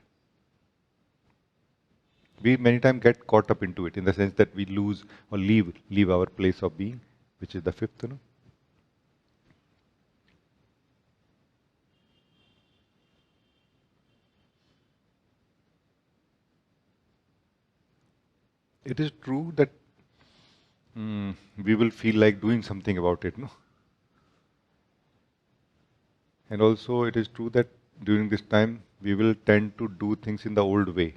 We many times get caught up into it in the sense that we lose or leave our place of being, which is the 5th, no? It is true that we will feel like doing something about it, no? And also it is true that during this time we will tend to do things in the old way.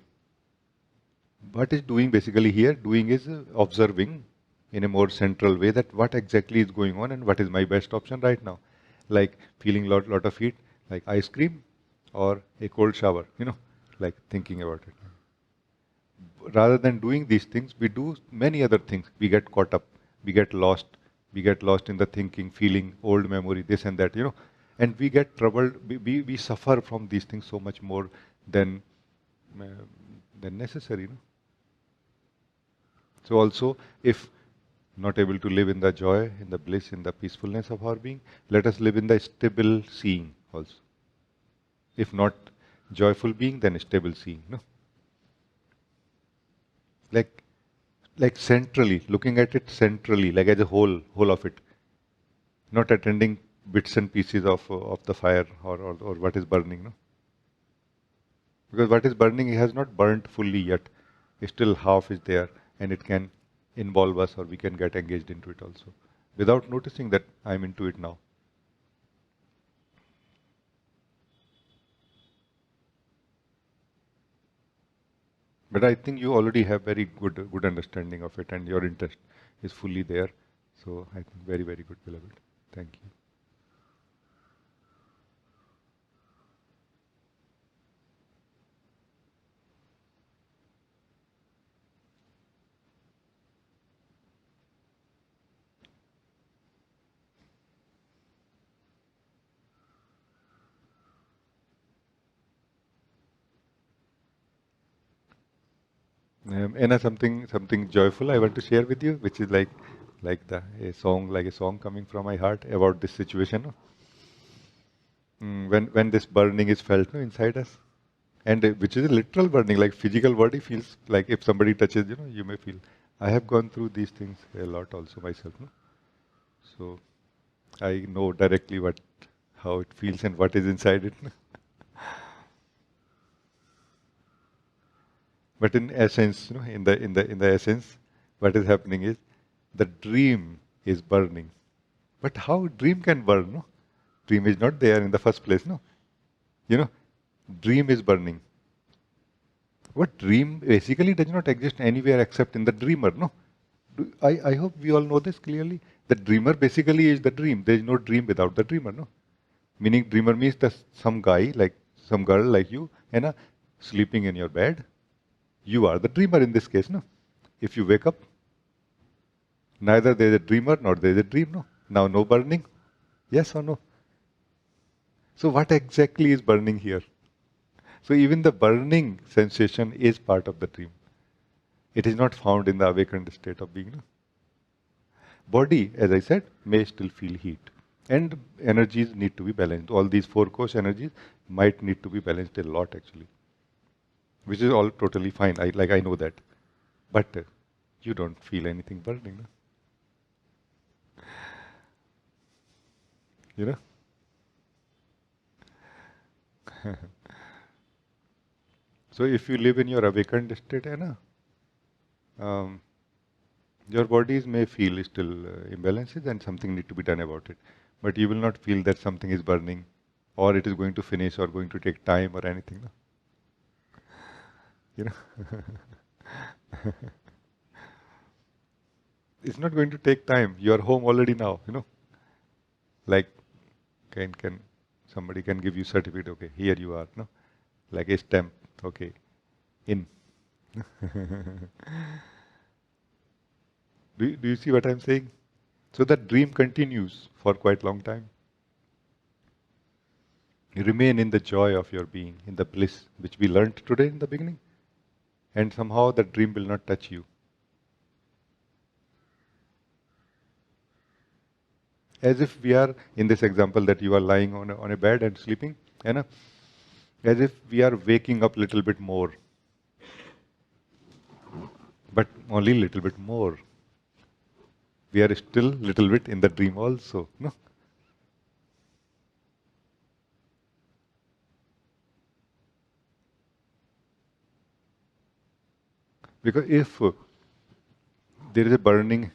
What is doing basically here? Doing is observing in a more central way that what exactly is going on and what is my best option right now. Like feeling lot of heat, like ice cream or a cold shower, like thinking about it. Rather than doing these things, we do many other things. We get caught up, we get lost, in the thinking, feeling, old memory, this and that, and we get troubled. We suffer from these things so much more than uh, necessary. So also, if not able to live in the joy, in the bliss, in the peacefulness of our being, let us live in the stable seeing also. If not joyful being, then stable seeing. No? Like centrally, looking at it centrally, like as a whole of it, not attending bits and pieces of the fire or what is burning. No? Because what is burning has not burnt fully yet. Still half is there, and it can involve us, or we can get engaged into it also, without noticing that I'm into it now. But I think you already have very good understanding of it, and your interest is fully there. So I think very, very good, beloved. Thank you. Anna, something joyful I want to share with you, which is like a song coming from my heart about this situation. No? When this burning is felt, no, inside us, and which is a literal burning, like physical body feels like if somebody touches, you may feel. I have gone through these things a lot also myself. No? So I know directly how it feels and what is inside it. No? But in essence, in the essence, what is happening is the dream is burning. But how dream can burn? No, dream is not there in the first place. No, you know, dream is burning. What dream basically does not exist anywhere except in the dreamer. No, I hope we all know this clearly. The dreamer basically is the dream. There is no dream without the dreamer. No, meaning dreamer means that some guy like some girl like you, and sleeping in your bed. You are the dreamer in this case, no? If you wake up, neither there is a dreamer nor there is a dream, no? Now, no burning? Yes or no? So, what exactly is burning here? So, even the burning sensation is part of the dream. It is not found in the awakened state of being. No? Body, as I said, may still feel heat. And energies need to be balanced. All these four course energies might need to be balanced a lot actually. Which is all totally fine. I know that. But you don't feel anything burning. No? You know? So if you live in your awakened state, your bodies may feel still imbalances and something need to be done about it. But you will not feel that something is burning or it is going to finish or going to take time or anything. No? You know? It's not going to take time. You are home already now, Like can somebody can give you certificate, okay, here you are, no? Like a stamp, okay, in. Do you see what I'm saying? So that dream continues for quite long time. You remain in the joy of your being, in the bliss which we learnt today in the beginning. And somehow that dream will not touch you. As if we are, in this example that you are lying on a bed and sleeping, as if we are waking up a little bit more. But only a little bit more. We are still a little bit in the dream also. No? Because if there is a burning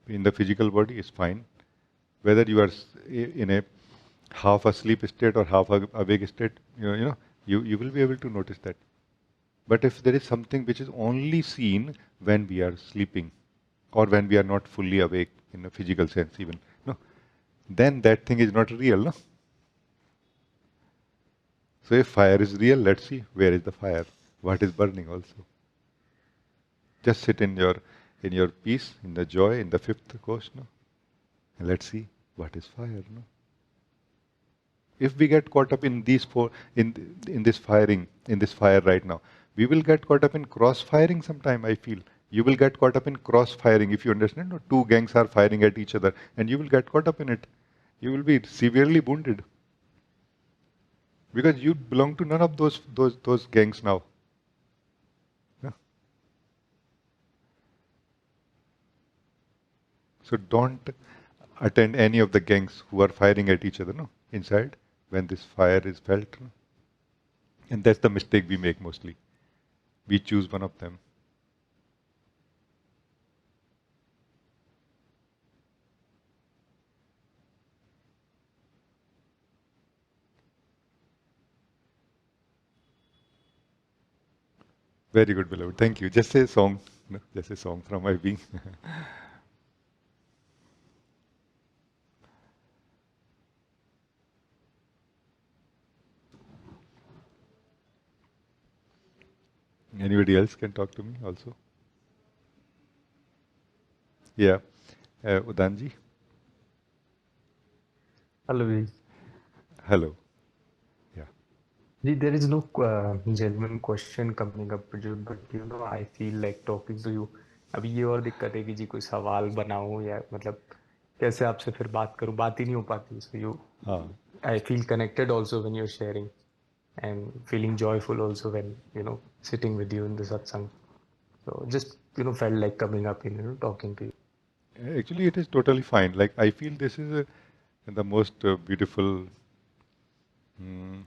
in the physical body, it's fine. Whether you are in a half asleep state or half awake state, you will be able to notice that. But if there is something which is only seen when we are sleeping or when we are not fully awake in a physical sense even, no, then that thing is not real. No? So if fire is real, let's see where is the fire, what is burning also. Just sit in your peace, in the joy, in the fifth course, no? And let's see what is fire, no? If we get caught up in these four, in this firing, in this fire right now, we will get caught up in cross firing sometime. I feel you will get caught up in cross firing if you understand. No? Two gangs are firing at each other, and you will get caught up in it. You will be severely wounded because you belong to none of those gangs now. Yeah? So don't attend any of the gangs who are firing at each other. No, inside when this fire is felt, no? And that's the mistake we make mostly. We choose one of them. Very good, beloved. Thank you. Just a song. No, just a song from my being. Anybody else can talk to me also? Yeah. Udanji? Hello, Ji. Hello. Yeah. Ji, there is no genuine question coming up, but I feel like talking to you. अभी ये और दिक्कत है कि जी कोई सवाल बनाऊं या मतलब कैसे आपसे फिर बात करूं, बात ही नहीं हो पाती. So I feel connected also when you're sharing, and feeling joyful also when sitting with you in the satsang. So just felt like coming up and talking to you. Actually, it is totally fine. Like, I feel this is the most beautiful mm,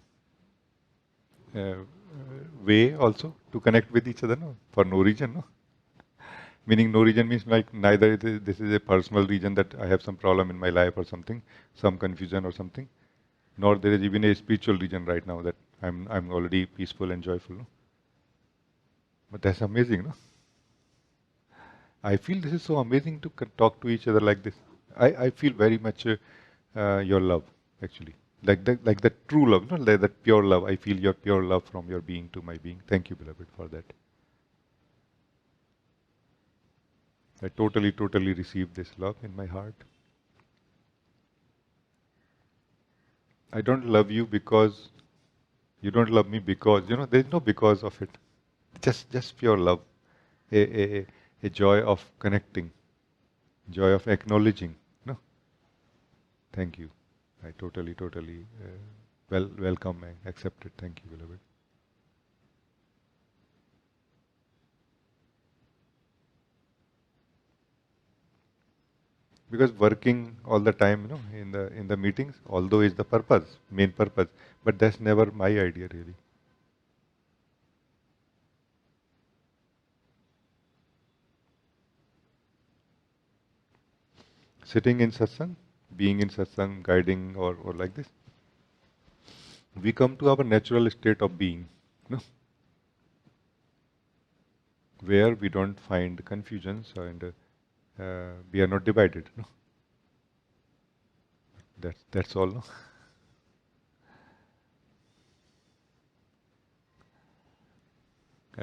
way also to connect with each other, no? For no reason, no? Meaning no reason means like neither this is a personal reason that I have some problem in my life or something, some confusion or something, nor there is even a spiritual reason right now that I'm already peaceful and joyful. No? But that's amazing, no? I feel this is so amazing to talk to each other like this. I feel very much your love, actually. Like the true love, not like that pure love. I feel your pure love from your being to my being. Thank you, beloved, for that. I totally receive this love in my heart. I don't love you because you don't love me because, there's no because of it. Just pure love. A joy of connecting, joy of acknowledging. No? Thank you. I totally welcome and accept it. Thank you, beloved. Because working all the time, in the meetings, although is the purpose, main purpose, but that's never my idea really. Sitting in satsang, being in satsang, guiding or like this, we come to our natural state of being, no? Where we don't find confusions and we are not divided. No? That's all. No?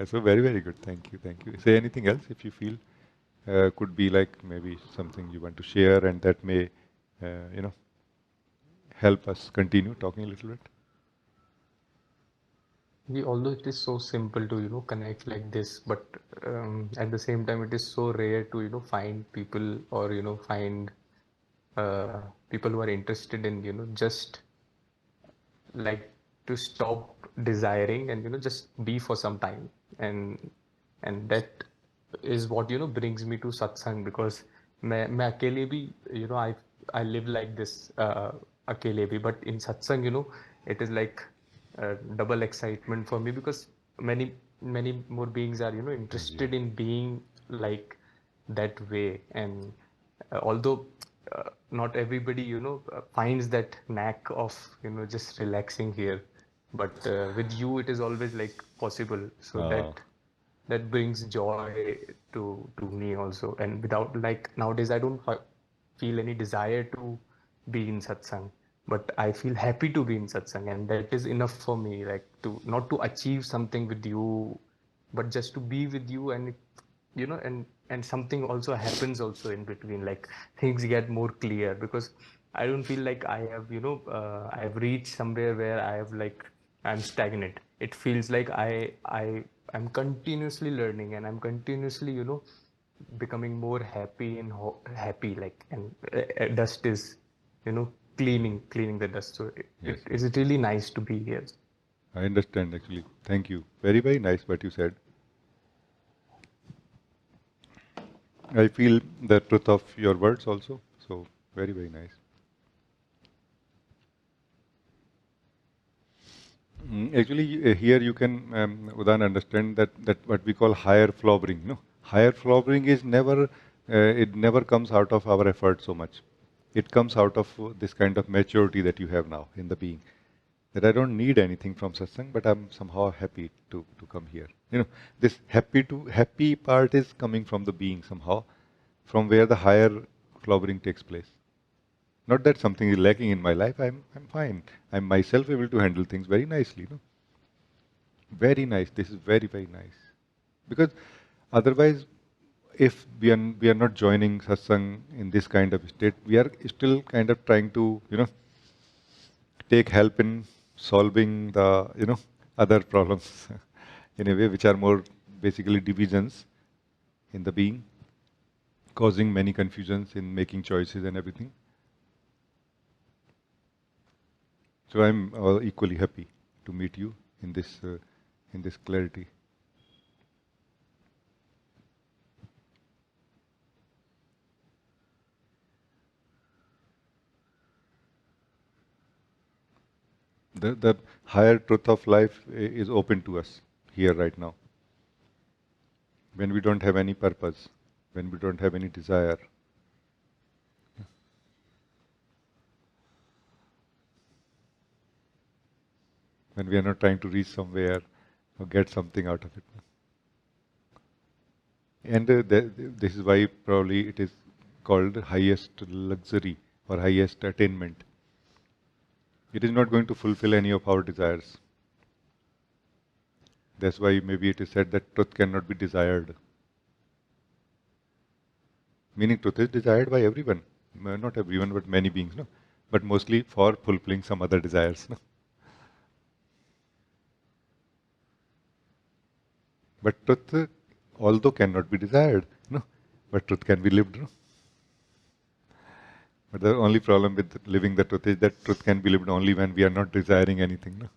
So very good. Thank you. Say anything else if you feel could be like maybe something you want to share and that may help us continue talking a little bit. Although it is so simple to connect like this, but at the same time it is so rare to find people or find people who are interested in just like to stop desiring and just be for some time, and that is what brings me to satsang, because मैं अकेले भी I live like this अकेले भी, but in satsang it is like double excitement for me, because many more beings are interested in being like that way, and although not everybody finds that knack of just relaxing here, but with you it is always like possible, so that brings joy to me also, and without, like, nowadays I don't feel any desire to be in satsang, but I feel happy to be in satsang, and that is enough for me. Like to not to achieve something with you, but just to be with you, and and something also happens also in between. Like things get more clear because I don't feel like I have I have reached somewhere where I have like I'm stagnant. It feels like I'm continuously learning, and I'm continuously becoming more happy and happy, like, and dust is cleaning the dust. So Yes, it yes. is really nice to be here. I understand actually. Thank you. Very, very nice what you said. I feel the truth of your words also. So, very, very nice. Actually, here you can, Udan, understand that what we call higher flowering. No, higher flowering is never, it never comes out of our effort so much. It comes out of this kind of maturity that you have now in the being. That I don't need anything from satsang, but I'm somehow happy to come here. This happy part is coming from the being somehow, from where the higher flowering takes place. Not that something is lacking in my life. I'm fine. I'm myself able to handle things very nicely. No? Very nice. This is very, very nice. Because otherwise, if we are not joining satsang in this kind of state, we are still kind of trying to take help in solving the other problems in a way which are more basically divisions in the being, causing many confusions in making choices and everything. So I'm equally happy to meet you in this clarity. The higher truth of life is open to us here right now. When we don't have any purpose, when we don't have any desire, when we are not trying to reach somewhere or get something out of it. And this is why probably it is called highest luxury or highest attainment. It is not going to fulfill any of our desires. That's why maybe it is said that truth cannot be desired. Meaning truth is desired by everyone. Not everyone, but many beings, no? But mostly for fulfilling some other desires. No? But truth, although cannot be desired, no? But truth can be lived. No? But the only problem with living the truth is that truth can be lived only when we are not desiring anything. No?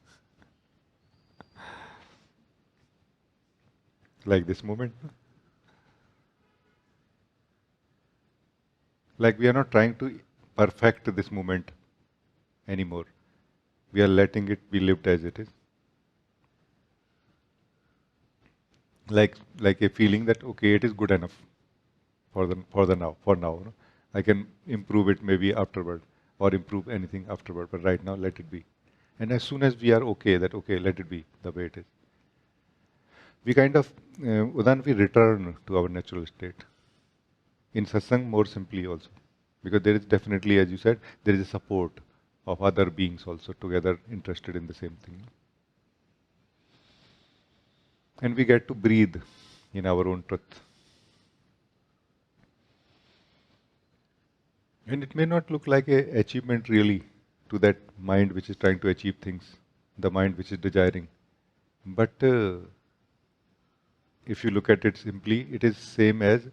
Like this moment. No? Like we are not trying to perfect this moment anymore. We are letting it be lived as it is. Like a feeling that okay, it is good enough for now. No? I can improve it maybe afterward or improve anything afterward, but right now let it be. And as soon as we are okay, that okay, let it be the way it is, we kind of then we return to our natural state. In satsang, more simply also, because there is definitely, as you said, there is a support of other beings also together interested in the same thing. And we get to breathe in our own truth. And it may not look like a achievement really to that mind which is trying to achieve things, the mind which is desiring. But if you look at it simply, it is same as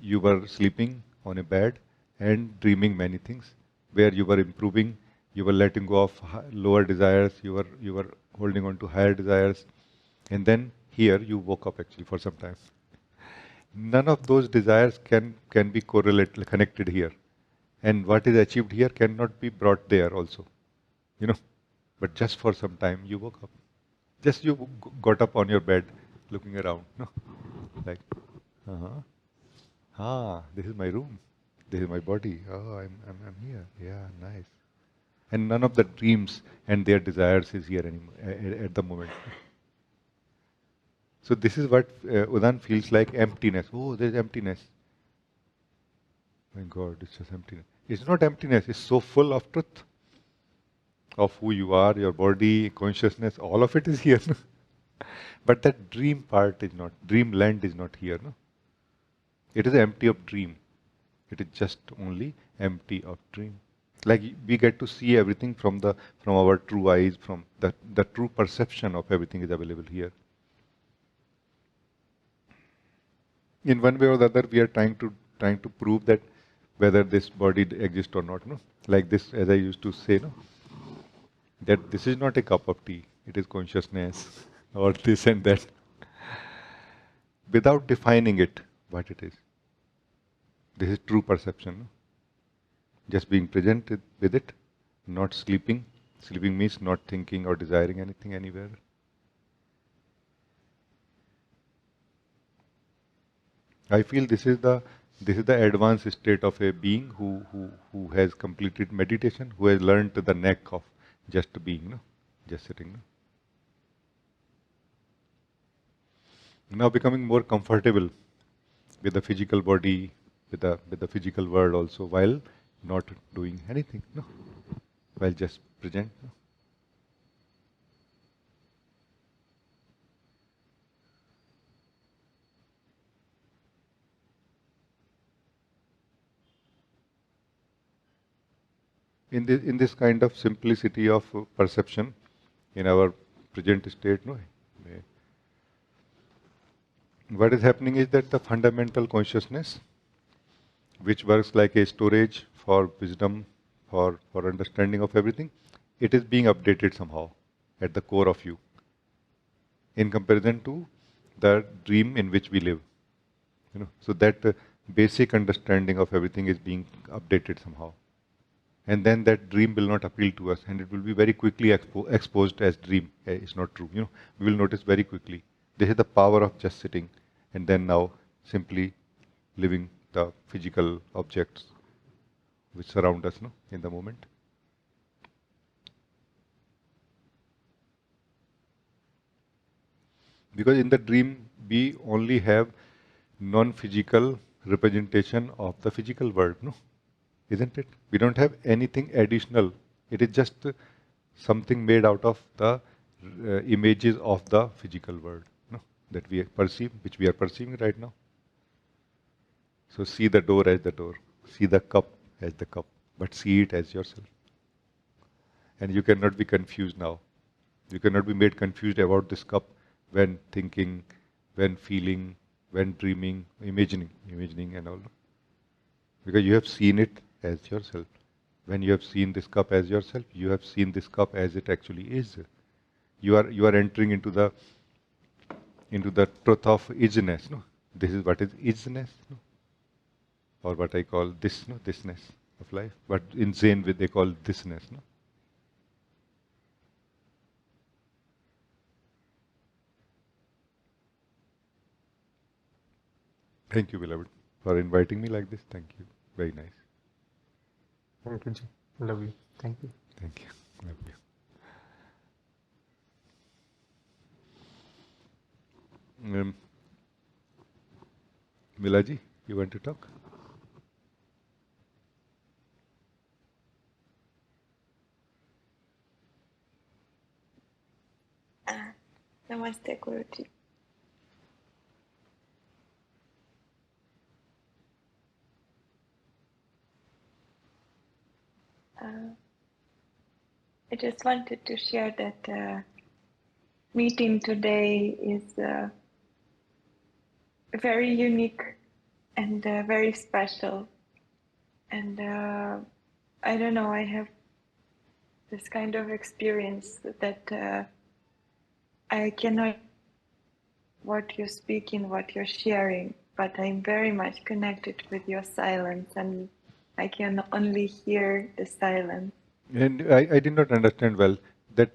you were sleeping on a bed and dreaming many things, where you were improving, you were letting go of lower desires, you were holding on to higher desires, and then here you woke up actually for some time. None of those desires can be correlated, connected here, and what is achieved here cannot be brought there also, you know. But just for some time you woke up, just you got up on your bed, looking around, no, like, this is my room, this is my body. Oh, I'm here. Yeah, nice. And none of the dreams and their desires is here anymore at the moment. So this is what Udan feels like emptiness. Oh, there is emptiness. My God, it's just emptiness. It's not emptiness. It's so full of truth. of who you are, your body, consciousness, all of it is here. But that dream part is not, dreamland is not here. No? It is empty of dream. It is just only empty of dream. Like we get to see everything from our true eyes, from the true perception of everything is available here. In one way or the other, we are trying to prove that whether this body exists or not. No, like this, as I used to say, no, that this is not a cup of tea. It is consciousness, or this and that, without defining it, what it is. This is true perception. No? Just being present with it, not sleeping. Sleeping means not thinking or desiring anything anywhere. I feel this is the advanced state of a being who has completed meditation, who has learned the knack of just being, no? Just sitting. No? Now becoming more comfortable with the physical body, with the physical world also, while not doing anything, no? While just present. No? In this kind of simplicity of perception, in our present state, no, what is happening is that the fundamental consciousness, which works like a storage for wisdom, for understanding of everything, it is being updated somehow at the core of you, in comparison to the dream in which we live. So that basic understanding of everything is being updated somehow. And then that dream will not appeal to us, and it will be very quickly exposed as dream. It's not true. We will notice very quickly. This is the power of just sitting, and then now simply living the physical objects which surround us, no, in the moment. Because in the dream we only have non-physical representation of the physical world, no? Isn't it? We don't have anything additional. It is just something made out of the images of the physical world, no? That we perceive, which we are perceiving right now. So see the door as the door, see the cup as the cup, but see it as yourself. And you cannot be confused now. You cannot be made confused about this cup when thinking, when feeling, when dreaming, imagining and all. Because you have seen it as yourself. When you have seen this cup as yourself, you have seen this cup as it actually is. You are entering into the truth of isness. No, this is what is isness, no? Or what I call this, no, thisness of life. But in Zen, they call thisness. No. Thank you, beloved, for inviting me like this. Thank you. Very nice. Thank you, Ji. Love you. Thank you. Thank you. Love you. Milaji, you want to talk? Namaste, Guruji. I just wanted to share that meeting today is very unique and very special. And I don't know, I have this kind of experience that I cannot what you're speaking, what you're sharing, but I'm very much connected with your silence, and I can only hear the silence. And I did not understand well that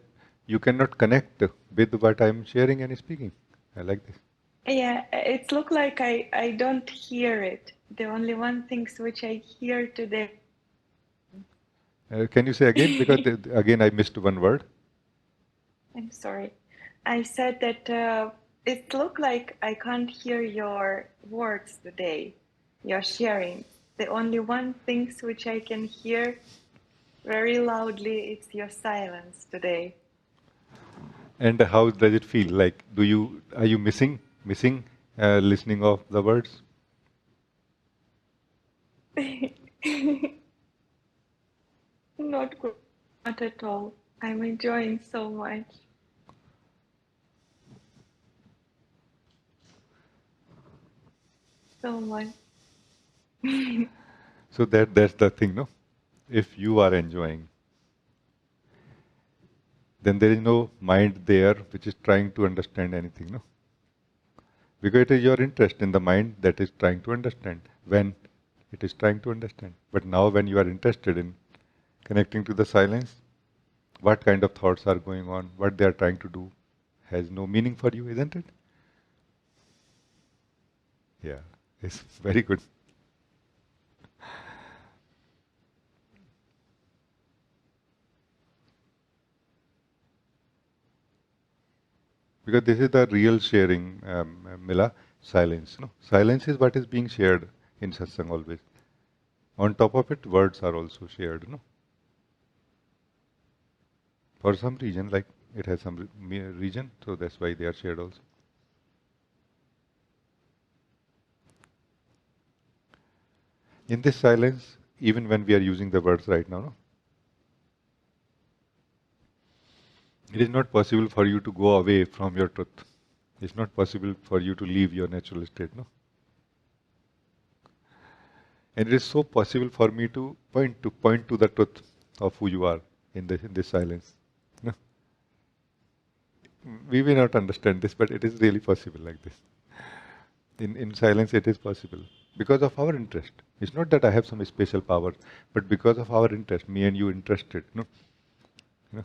you cannot connect with what I'm sharing and speaking. I like this. Yeah, it looks like I don't hear it. The only one things which I hear today. Can you say again? Because again I missed one word. I'm sorry. I said that it looked like I can't hear your words today, your sharing. The only one things which I can hear very loudly, it's your silence today. And how does it feel? Like, are you missing listening of the words? Not good, not at all. I'm enjoying so much. So much. So that's the thing, no? If you are enjoying, then there is no mind there which is trying to understand anything, no? Because it is your interest in the mind that is trying to understand when it is trying to understand. But now when you are interested in connecting to the silence, what kind of thoughts are going on, what they are trying to do, has no meaning for you, isn't it? Yeah, it's very good. Because this is the real sharing, Mila, silence. No? Silence is what is being shared in satsang always. On top of it, words are also shared. No? For some reason, like it has some reason, so that's why they are shared also. In this silence, even when we are using the words right now, no? It is not possible for you to go away from your truth. It's not possible for you to leave your natural state, no? And it is so possible for me to point to the truth of who you are in this silence. No? We may not understand this, but it is really possible like this. In silence, it is possible because of our interest. It's not that I have some special power, but because of our interest, me and you interested. No, you know.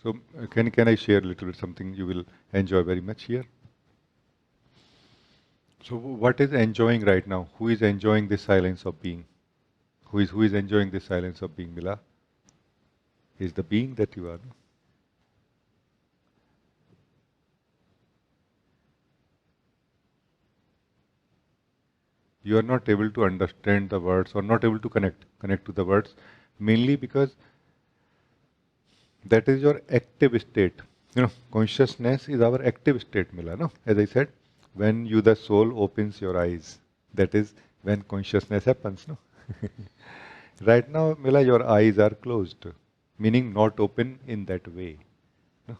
So can I share a little bit something you will enjoy very much here? So what is enjoying right now? Who is enjoying this silence of being? Who is enjoying this silence of being, Mila? Is the being that you are. No? You are not able to understand the words or not able to connect to the words, mainly because that is your active state. Consciousness is our active state, Mila. No, as I said, when the soul opens your eyes, that is when consciousness happens. No, right now, Mila, your eyes are closed, meaning not open in that way. No?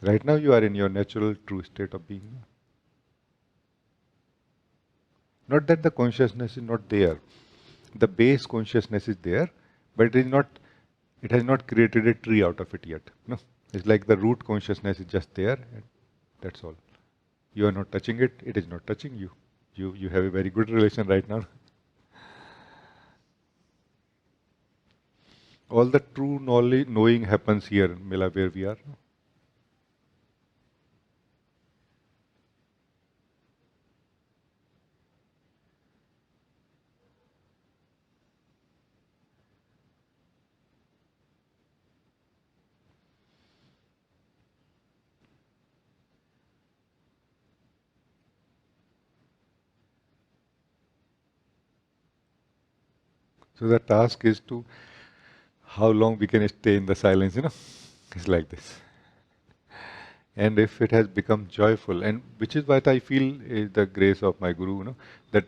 Right now, you are in your natural, true state of being. No? Not that the consciousness is not there. The base consciousness is there, but it is not. It has not created a tree out of it yet. No, it's like the root consciousness is just there, and that's all. You are not touching it; it is not touching you. You have a very good relation right now. All the true knowledge, knowing happens here, Mila, where we are. So the task is to how long we can stay in the silence. It's like this. And if it has become joyful, and which is what I feel is the grace of my guru, that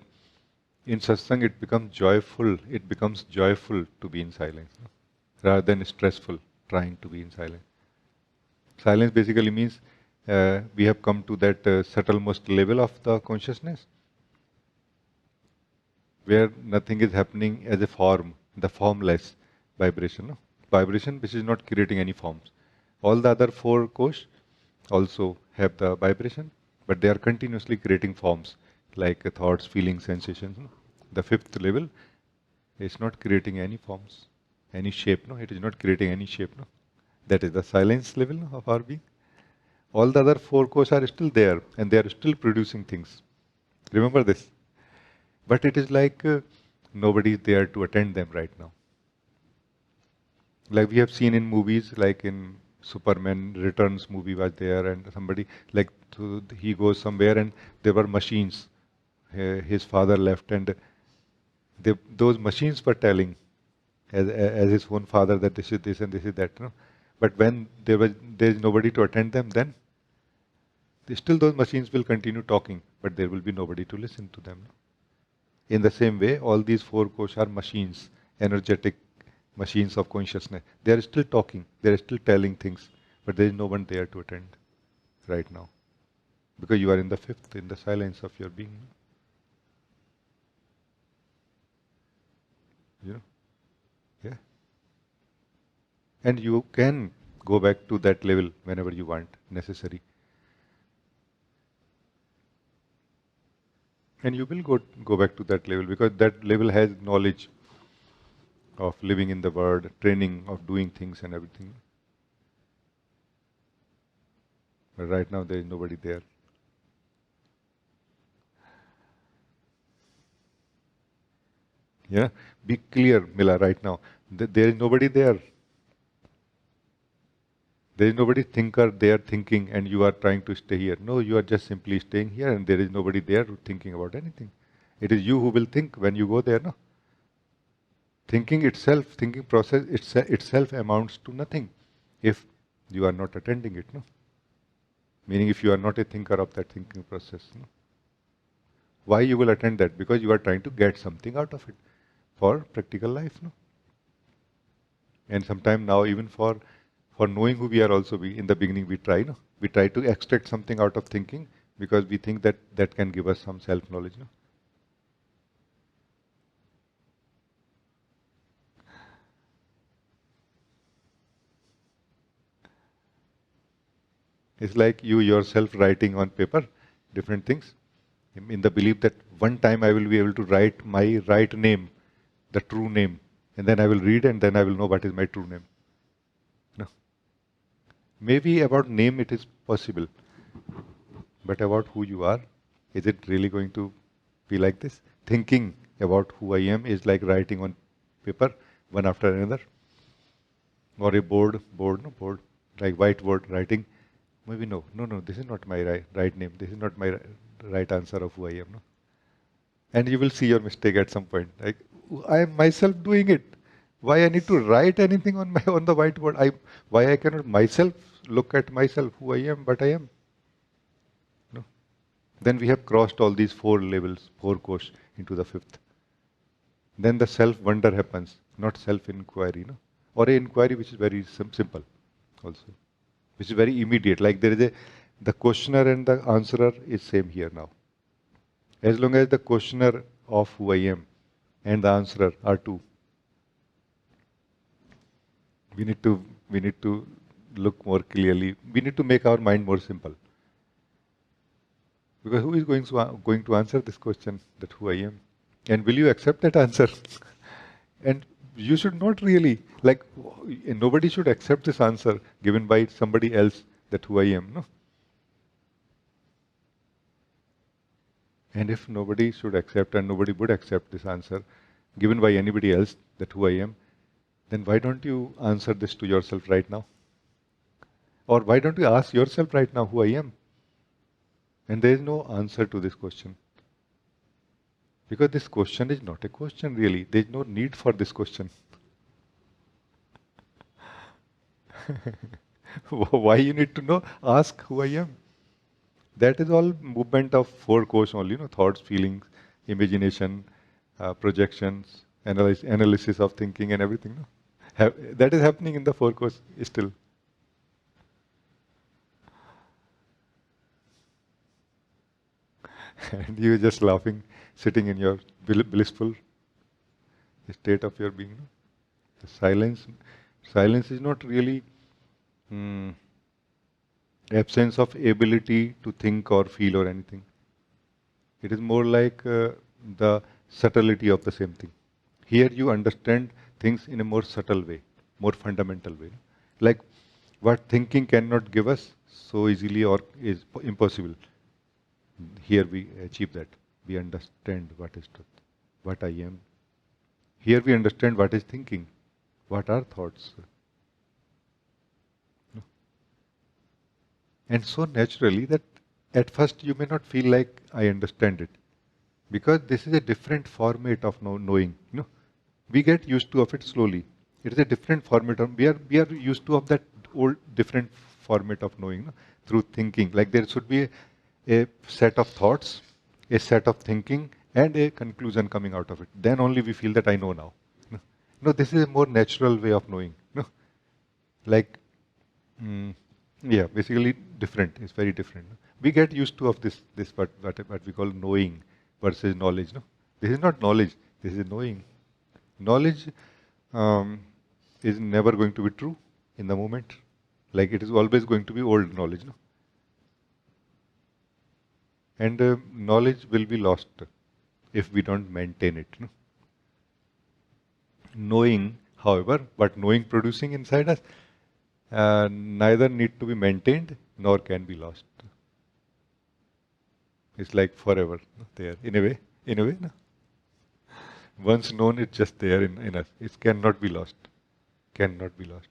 in satsang it becomes joyful. It becomes joyful to be in silence, rather than stressful trying to be in silence. Silence basically means we have come to that subtlemost level of the consciousness, where nothing is happening as a form, the formless vibration. No? Vibration which is not creating any forms. All the other four kosh also have the vibration, but they are continuously creating forms like thoughts, feelings, sensations. No? The fifth level is not creating any forms, any shape. No, it is not creating any shape. No, that is the silence level of our being. All the other four kosh are still there, and they are still producing things. Remember this. But it is like nobody is there to attend them right now. Like we have seen in movies, like in Superman Returns movie was there, and somebody like he goes somewhere and there were machines. His father left, and those machines were telling as his own father that this is this and this is that. No? But when there is nobody to attend them, then still those machines will continue talking, but there will be nobody to listen to them. No? In the same way, all these four kosha are machines, energetic machines of consciousness. They are still talking, they are still telling things, but there is no one there to attend right now. Because you are in the fifth, in the silence of your being. You know? Yeah. And you can go back to that level whenever you want, necessary. And you will go back to that level because that level has knowledge of living in the world, training of doing things and everything. But right now there is nobody there. Yeah, be clear, Mila, right now. There is nobody there. There is nobody thinker there thinking and you are trying to stay here. No, you are just simply staying here and there is nobody there thinking about anything. It is you who will think when you go there, no? Thinking itself, thinking process itself amounts to nothing if you are not attending it, no? Meaning if you are not a thinker of that thinking process, no? Why you will attend that? Because you are trying to get something out of it for practical life, no? And sometime now even for knowing who we are also, in the beginning we try, no? We try to extract something out of thinking because we think that that can give us some self-knowledge, no? It's like you yourself writing on paper different things in the belief that one time I will be able to write my right name, the true name, and then I will read and then I will know what is my true name. No. Maybe about name it is possible, but about who you are, is it really going to be like this? Thinking about who I am is like writing on paper, one after another, or a board, like whiteboard writing. Maybe no, this is not my right name. This is not my right answer of who I am. No? And you will see your mistake at some point. Like, I am myself doing it. Why I need to write anything on the whiteboard? Why I cannot myself look at myself, who I am, what I am? No? Then we have crossed all these four levels, four kosh into the fifth. Then the self-wonder happens, not self-inquiry. No? Or an inquiry which is very simple also. Which is very immediate. Like there is the questioner and the answerer is same here now. As long as the questioner of who I am and the answerer are two, we need to look more clearly. We need to make our mind more simple. Because who is going to answer this question, that who I am? And will you accept that answer? And you should not really, like, nobody should accept this answer given by somebody else, that who I am, no? And if nobody should accept and nobody would accept this answer given by anybody else, that who I am, then why don't you answer this to yourself right now? Or why don't you ask yourself right now who I am? And there is no answer to this question. Because this question is not a question really. There is no need for this question. Why you need to know? Ask who I am. That is all movement of four kosh only, thoughts, feelings, imagination, projections, analysis of thinking and everything. No? That is happening in the four kosh still. And you are just laughing, sitting in your blissful state of your being. No? The silence is not really absence of ability to think or feel or anything. It is more like the subtlety of the same thing. Here you understand things in a more subtle way, more fundamental way. Like what thinking cannot give us so easily or is impossible. Here we achieve that. We understand what is truth, what I am. Here we understand what is thinking, what are thoughts. And so naturally that at first you may not feel like I understand it. Because this is a different format of knowing. We get used to of it slowly. It is a different format of we are used to of that old different format of knowing, through thinking. Like there should be a set of thoughts, a set of thinking, and a conclusion coming out of it. Then only we feel that I know now. No, this is a more natural way of knowing. Like, mm, yeah, basically different. It's very different. We get used to of this what we call knowing versus knowledge. This is not knowledge. This is knowing. Knowledge is never going to be true in the moment. Like it is always going to be old knowledge. And knowledge will be lost if we don't maintain it. Knowing, however, what knowing producing inside us, neither need to be maintained nor can be lost. It's like forever there, in a way. No? Once known, it's just there in us. It cannot be lost. Cannot be lost.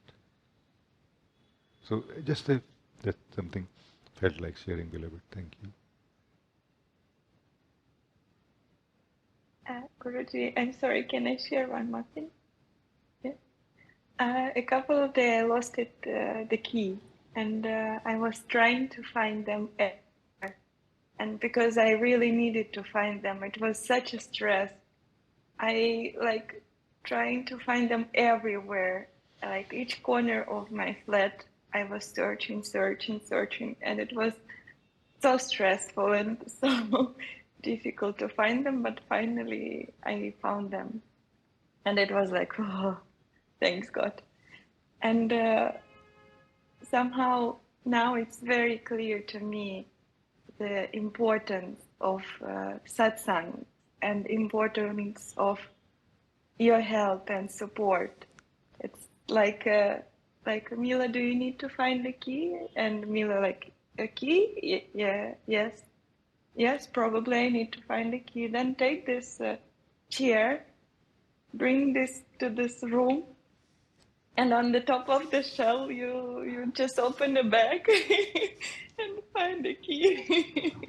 So just that's something felt like sharing, beloved. Thank you. Guruji, I'm sorry, can I share one more thing? Yeah. A couple of days I lost the key, and I was trying to find them everywhere. And because I really needed to find them, it was such a stress. I like trying to find them everywhere. Like each corner of my flat, I was searching, and it was so stressful and so difficult to find them, but finally I found them. And it was like, oh, thanks God. And somehow now it's very clear to me the importance of satsang and importance of your help and support. It's like Mila, do you need to find the key? And Mila like, a key? Yeah, yes, probably I need to find the key. Then take this chair, bring this to this room, and on the top of the shelf, you just open the bag and find the key.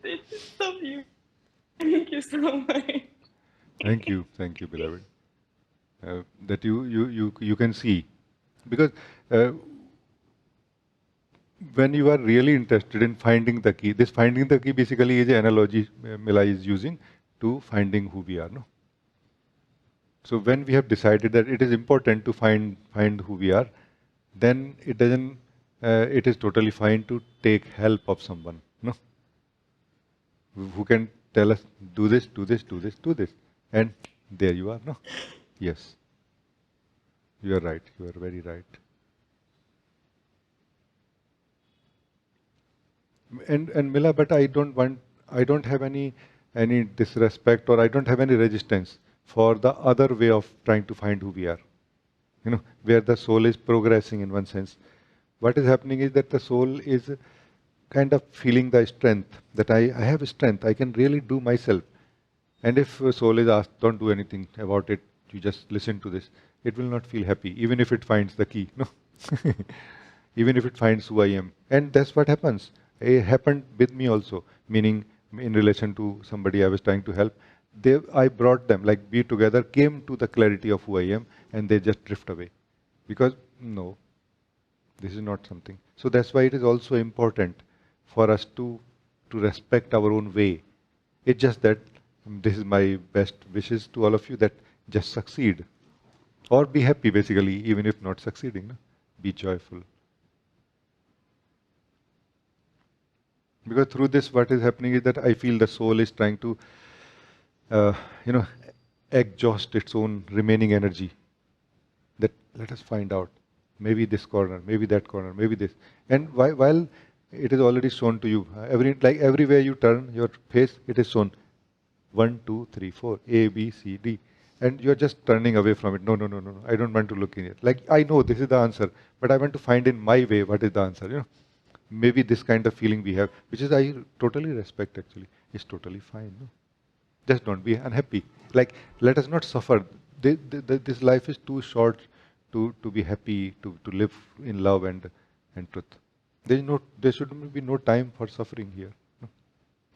It's so beautiful. Thank you so much. Thank you, beloved. That you can see, because when you are really interested in finding the key, this finding the key basically is an analogy Mila is using to finding who we are. No? So when we have decided that it is important to find who we are, then it doesn't. It is totally fine to take help of someone. No, who can tell us do this, and there you are. No, yes, you are right. You are very right. And Mila, but I don't have any disrespect, or I don't have any resistance for the other way of trying to find who we are. Where the soul is progressing in one sense. What is happening is that the soul is kind of feeling the strength, that I have strength, I can really do myself. And if a soul is asked, don't do anything about it, you just listen to this, it will not feel happy, even if it finds the key. No, even if it finds who I am. And that's what happens. It happened with me also, meaning in relation to somebody I was trying to help. I brought them, like we together came to the clarity of who I am, and they just drift away. Because, no, this is not something. So that's why it is also important for us to respect our own way. It's just that this is my best wishes to all of you, that just succeed. Or be happy, basically, even if not succeeding. No? Be joyful. Because through this, what is happening is that I feel the soul is trying to, exhaust its own remaining energy. That let us find out. Maybe this corner, maybe that corner, maybe this. And while it is already shown to you, everywhere you turn your face, it is shown 1, 2, 3, 4, A, B, C, D. And you're just turning away from it. No, I don't want to look in it. Like, I know this is the answer, but I want to find in my way what is the answer. Maybe this kind of feeling we have, which is I totally respect actually, is totally fine. No? Just don't be unhappy. Like, let us not suffer. This life is too short to be happy, to live in love and truth. There should be no time for suffering here. No?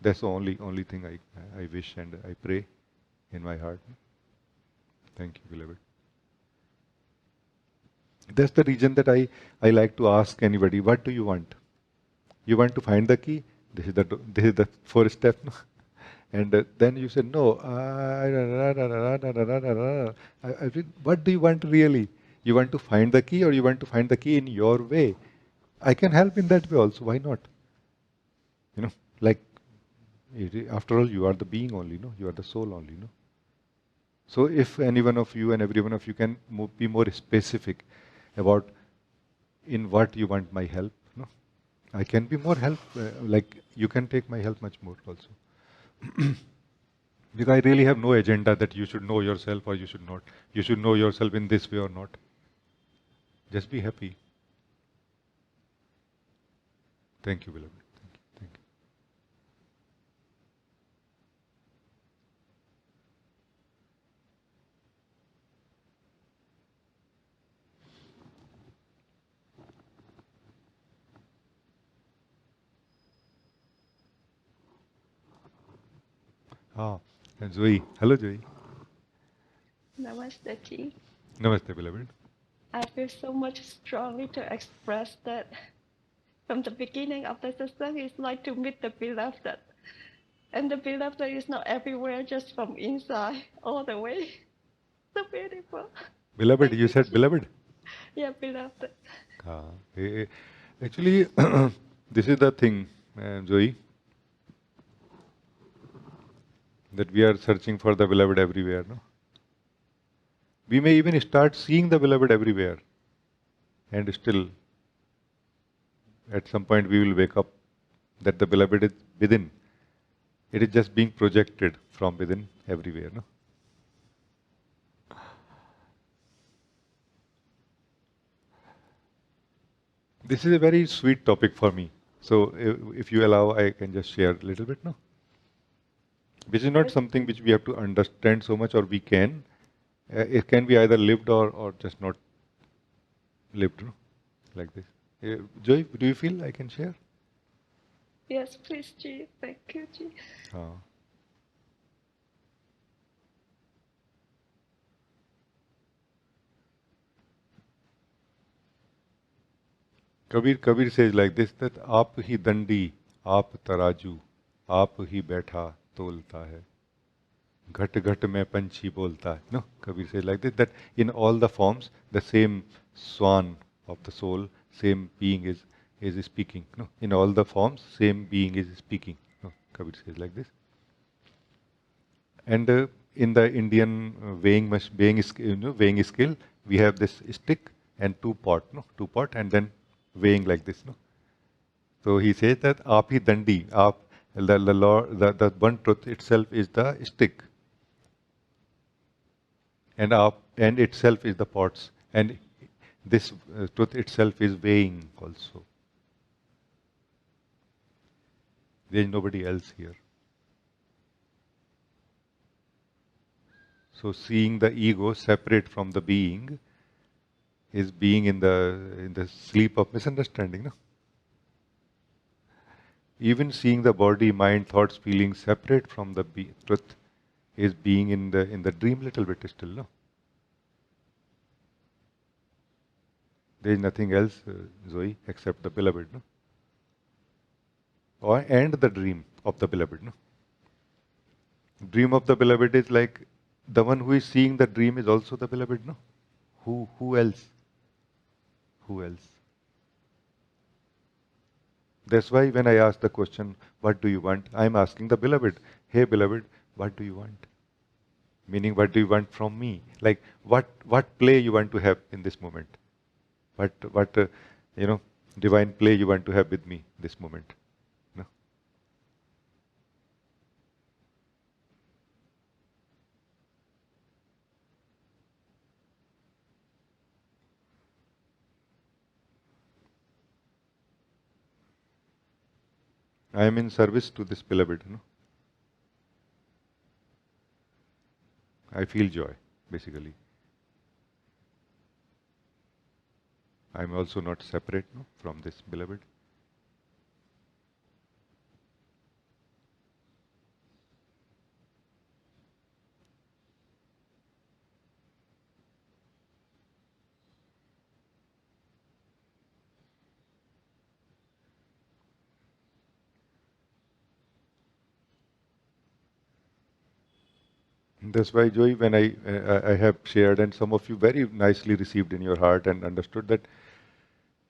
That's the only thing I wish and I pray in my heart. Thank you, beloved. That's the reason that I like to ask anybody, what do you want? You want to find the key? This is the first step. No? And then you say, no, what do you want really? You want to find the key or you want to find the key in your way? I can help in that way also. Why not? You know, like, after all, you are the being only, no? You are the soul only, no? So if any one of you and every one of you can be more specific about in what you want my help, no? I can be more help, like you can take my help much more also. Because I really have no agenda that you should know yourself or you should not. You should know yourself in this way or not. Just be happy. Thank you, beloved. Thank you. Thank you. And Zoe. Hello, Zoe. Namaste, Ji. Namaste, beloved. I feel so much strongly to express that from the beginning of the satsang, it's like to meet the beloved. And the beloved is not everywhere, just from inside all the way. So beautiful. Beloved, Thank you said Ji. beloved? Yeah, beloved. Actually, this is the thing, Zoe, that we are searching for the beloved everywhere. No? We may even start seeing the beloved everywhere, and still, at some point, we will wake up that the beloved is within. It is just being projected from within everywhere. No? This is a very sweet topic for me. So, if you allow, I can just share a little bit, no? Which is not something which we have to understand so much, or we can. It can be either lived or just not lived, no? Like this. Joy, do you feel I can share? Yes, please, Ji. Thank you, Ji. Kabir says like this, that आप ही दंडी, आप तराजू, आप ही बैठा तोलता है, घट घट में पंछी बोलता है. No, Kabir says like this, that in all the forms, the same swan of the soul, same being is speaking. No, in all the forms, same being is speaking. No, Kabir says like this. And in the Indian weighing scale, we have this stick and two pot, and then weighing like this, no. So he says that aap hi dandi, the one truth itself is the stick, and itself is the pots, and this truth itself is weighing also. There is nobody else here. So seeing the ego separate from the being is being in the sleep of misunderstanding, no? Even seeing the body, mind, thoughts, feelings separate from the truth is being in the dream little bit still, no? There is nothing else, Zoe, except the beloved, no? And the dream of the beloved, no? Dream of the beloved is like the one who is seeing the dream is also the beloved, no? Who else? Who else? That's why when I ask the question, what do you want? I'm asking the beloved, hey beloved, what do you want? Meaning, what do you want from me? Like, what play you want to have in this moment? What divine play you want to have with me this moment? No? I am in service to this beloved, no? I feel joy, basically. I am also not separate from this beloved. That's why, Joy, when I have shared, and some of you very nicely received in your heart and understood that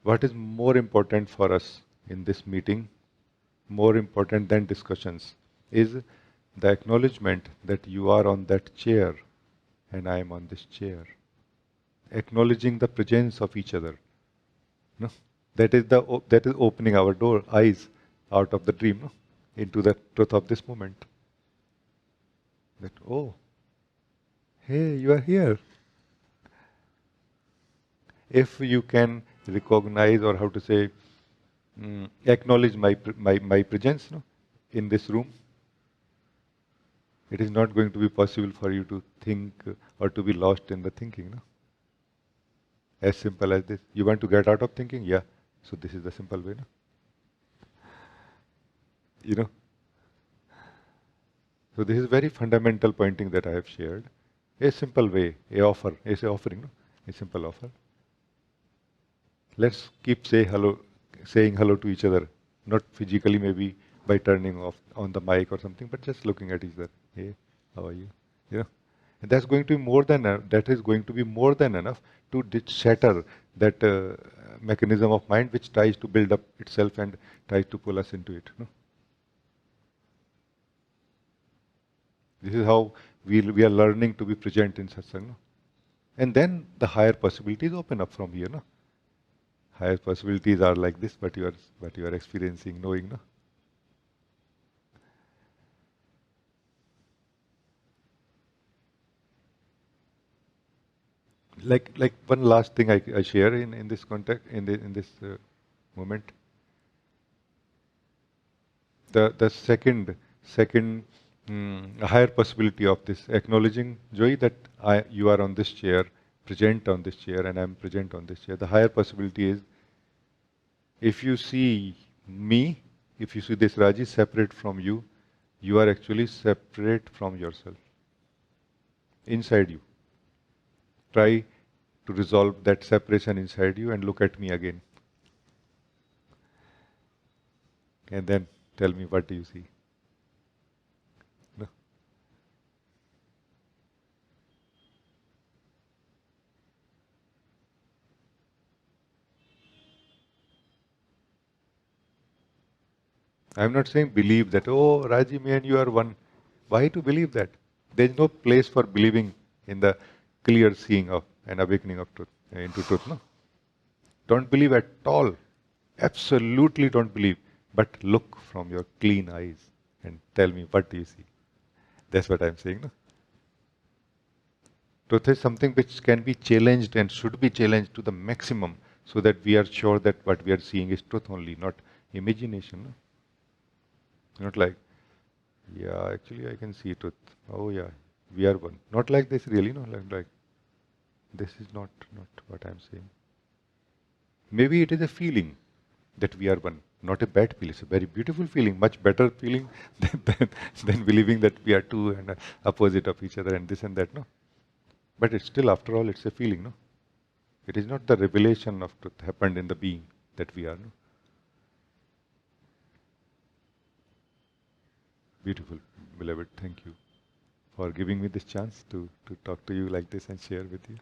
what is more important for us in this meeting, more important than discussions, is the acknowledgement that you are on that chair and I am on this chair. Acknowledging the presence of each other. No? That is opening our eyes out of the dream, no? Into the truth of this moment. That, oh, hey, you are here. If you can recognize, or how to say, acknowledge my presence, no, in this room, it is not going to be possible for you to think or to be lost in the thinking. No? As simple as this. You want to get out of thinking? Yeah. So this is the simple way. No? You know. So this is very fundamental pointing that I have shared. A simple way, a offer, a offering, no? A simple offer. Let's keep saying hello to each other, not physically maybe by turning off on the mic or something, but just looking at each other. Hey, how are you? You know, and that's going to be more than that is going to be more than enough to shatter that mechanism of mind which tries to build up itself and tries to pull us into it. No? This is how we are learning to be present in satsang. No? And then the higher possibilities open up from here. No? Higher possibilities are like this, what you are experiencing, knowing. No? Like one last thing I share in this context, in this moment. The second higher possibility of this acknowledging, Joy, that you are on this chair, present on this chair, and I am present on this chair. The higher possibility is, if you see me, if you see this Rajee separate from you, you are actually separate from yourself. Inside you. Try to resolve that separation inside you and look at me again. And then tell me, what do you see? No? I'm not saying believe that, oh, Raji, me and you are one. Why to believe that? There is no place for believing in the clear seeing of and awakening of truth, into truth. No? Don't believe at all. Absolutely don't believe. But look from your clean eyes and tell me, what do you see? That's what I'm saying. No? Truth is something which can be challenged and should be challenged to the maximum, so that we are sure that what we are seeing is truth only, not imagination. No? Not like, yeah, actually I can see truth. Oh yeah, we are one. Not like this really, no, like this is not what I'm saying. Maybe it is a feeling that we are one, not a bad feeling. It's a very beautiful feeling, much better feeling than believing that we are two and opposite of each other and this and that, no. But it's still, after all, it's a feeling, no. It is not the revelation of truth happened in the being that we are, no. Beautiful, beloved. Thank you for giving me this chance to talk to you like this and share with you.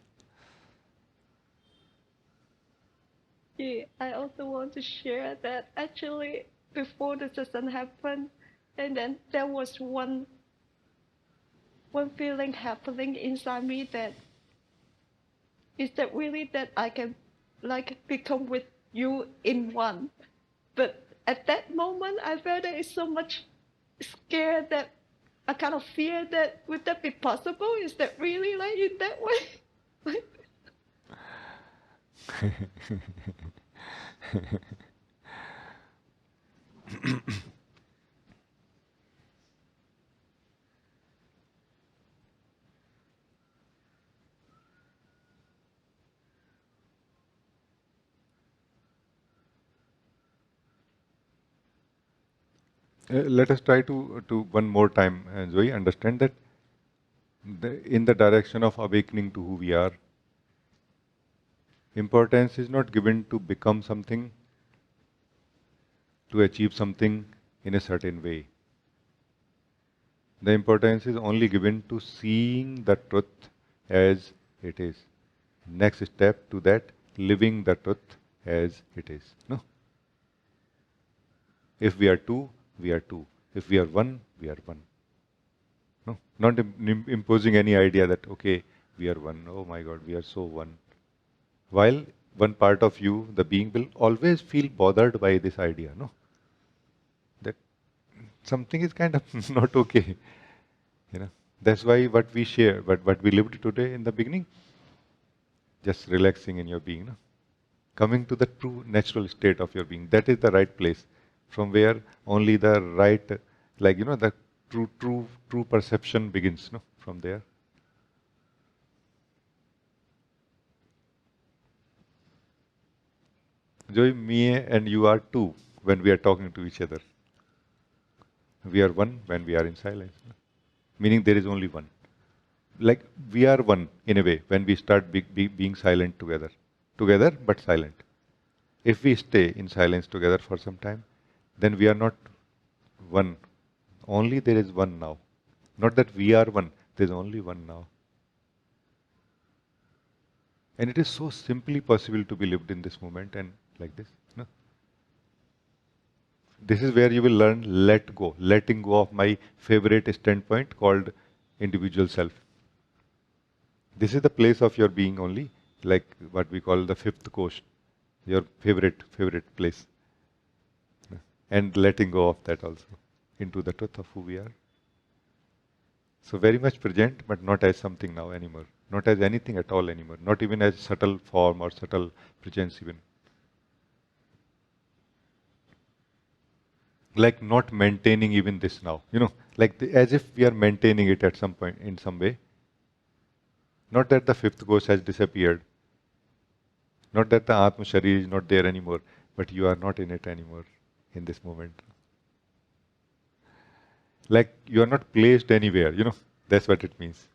Yeah, I also want to share that actually before the session happened, and then there was one feeling happening inside me, that is that really that I can like become with you in one. But at that moment, I felt that it's so much scared, that I kind of fear that would that be possible? Is that really like in that way? Let us try to one more time, Zoe, understand that in the direction of awakening to who we are, importance is not given to become something, to achieve something in a certain way. The importance is only given to seeing the truth as it is. Next step to that, living the truth as it is. No? If we are two, we are two. If we are one, we are one. No? Not imposing any idea that, okay, we are one. Oh my God, we are so one. While one part of you, the being, will always feel bothered by this idea, no? That something is kind of not okay. You know, that's why what we share, what we lived today in the beginning, just relaxing in your being, no? Coming to the true natural state of your being. That is the right place, from where only the right, like the true perception begins. No, from there. Joy, me and you are two when we are talking to each other. We are one when we are in silence. No? Meaning there is only one. Like we are one in a way when we start being silent together but silent. If we stay in silence together for some time, then we are not one. Only there is one now. Not that we are one, there is only one now. And it is so simply possible to be lived in this moment and like this. No? This is where you will learn let go, letting go of my favorite standpoint called individual self. This is the place of your being only, like what we call the fifth coast, your favorite place. And letting go of that also into the truth of who we are. So very much present, but not as something now anymore. Not as anything at all anymore. Not even as subtle form or subtle presence even. Like not maintaining even this now. Like as if we are maintaining it at some point in some way. Not that the fifth ghost has disappeared. Not that the Atma Shari is not there anymore. But you are not in it anymore in this moment. Like you are not placed anywhere, that's what it means.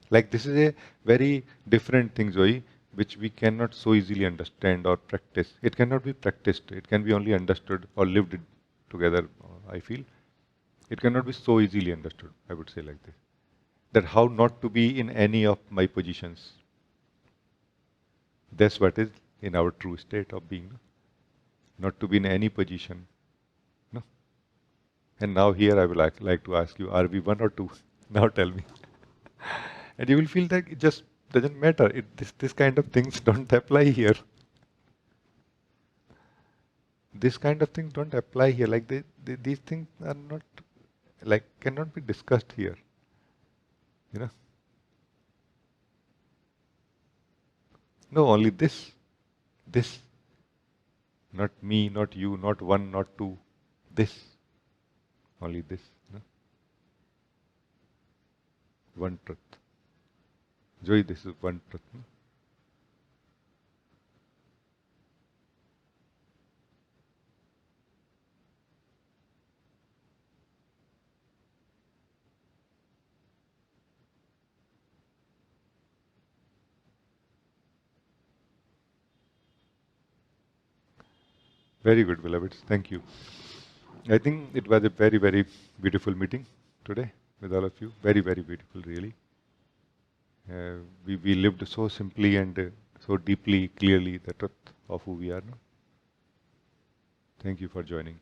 Like this is a very different thing, Zoe, which we cannot so easily understand or practice. It cannot be practiced. It can be only understood or lived together, I feel. It cannot be so easily understood, I would say like this. That how not to be in any of my positions. That's what is in our true state of being. Not to be in any position. No. And now here I would like to ask you, are we one or two? Now tell me. And you will feel that it just doesn't matter. This kind of things don't apply here. This kind of things don't apply here. Like these things are not, like cannot be discussed here. No, only this. This. Not me, not you, not one, not two. This. Only this. One truth. Joy, this is one truth. Very good, beloveds. Thank you. I think it was a very, very beautiful meeting today with all of you. Very, very beautiful, really. We lived so simply and so deeply, clearly the truth of who we are now. Thank you for joining.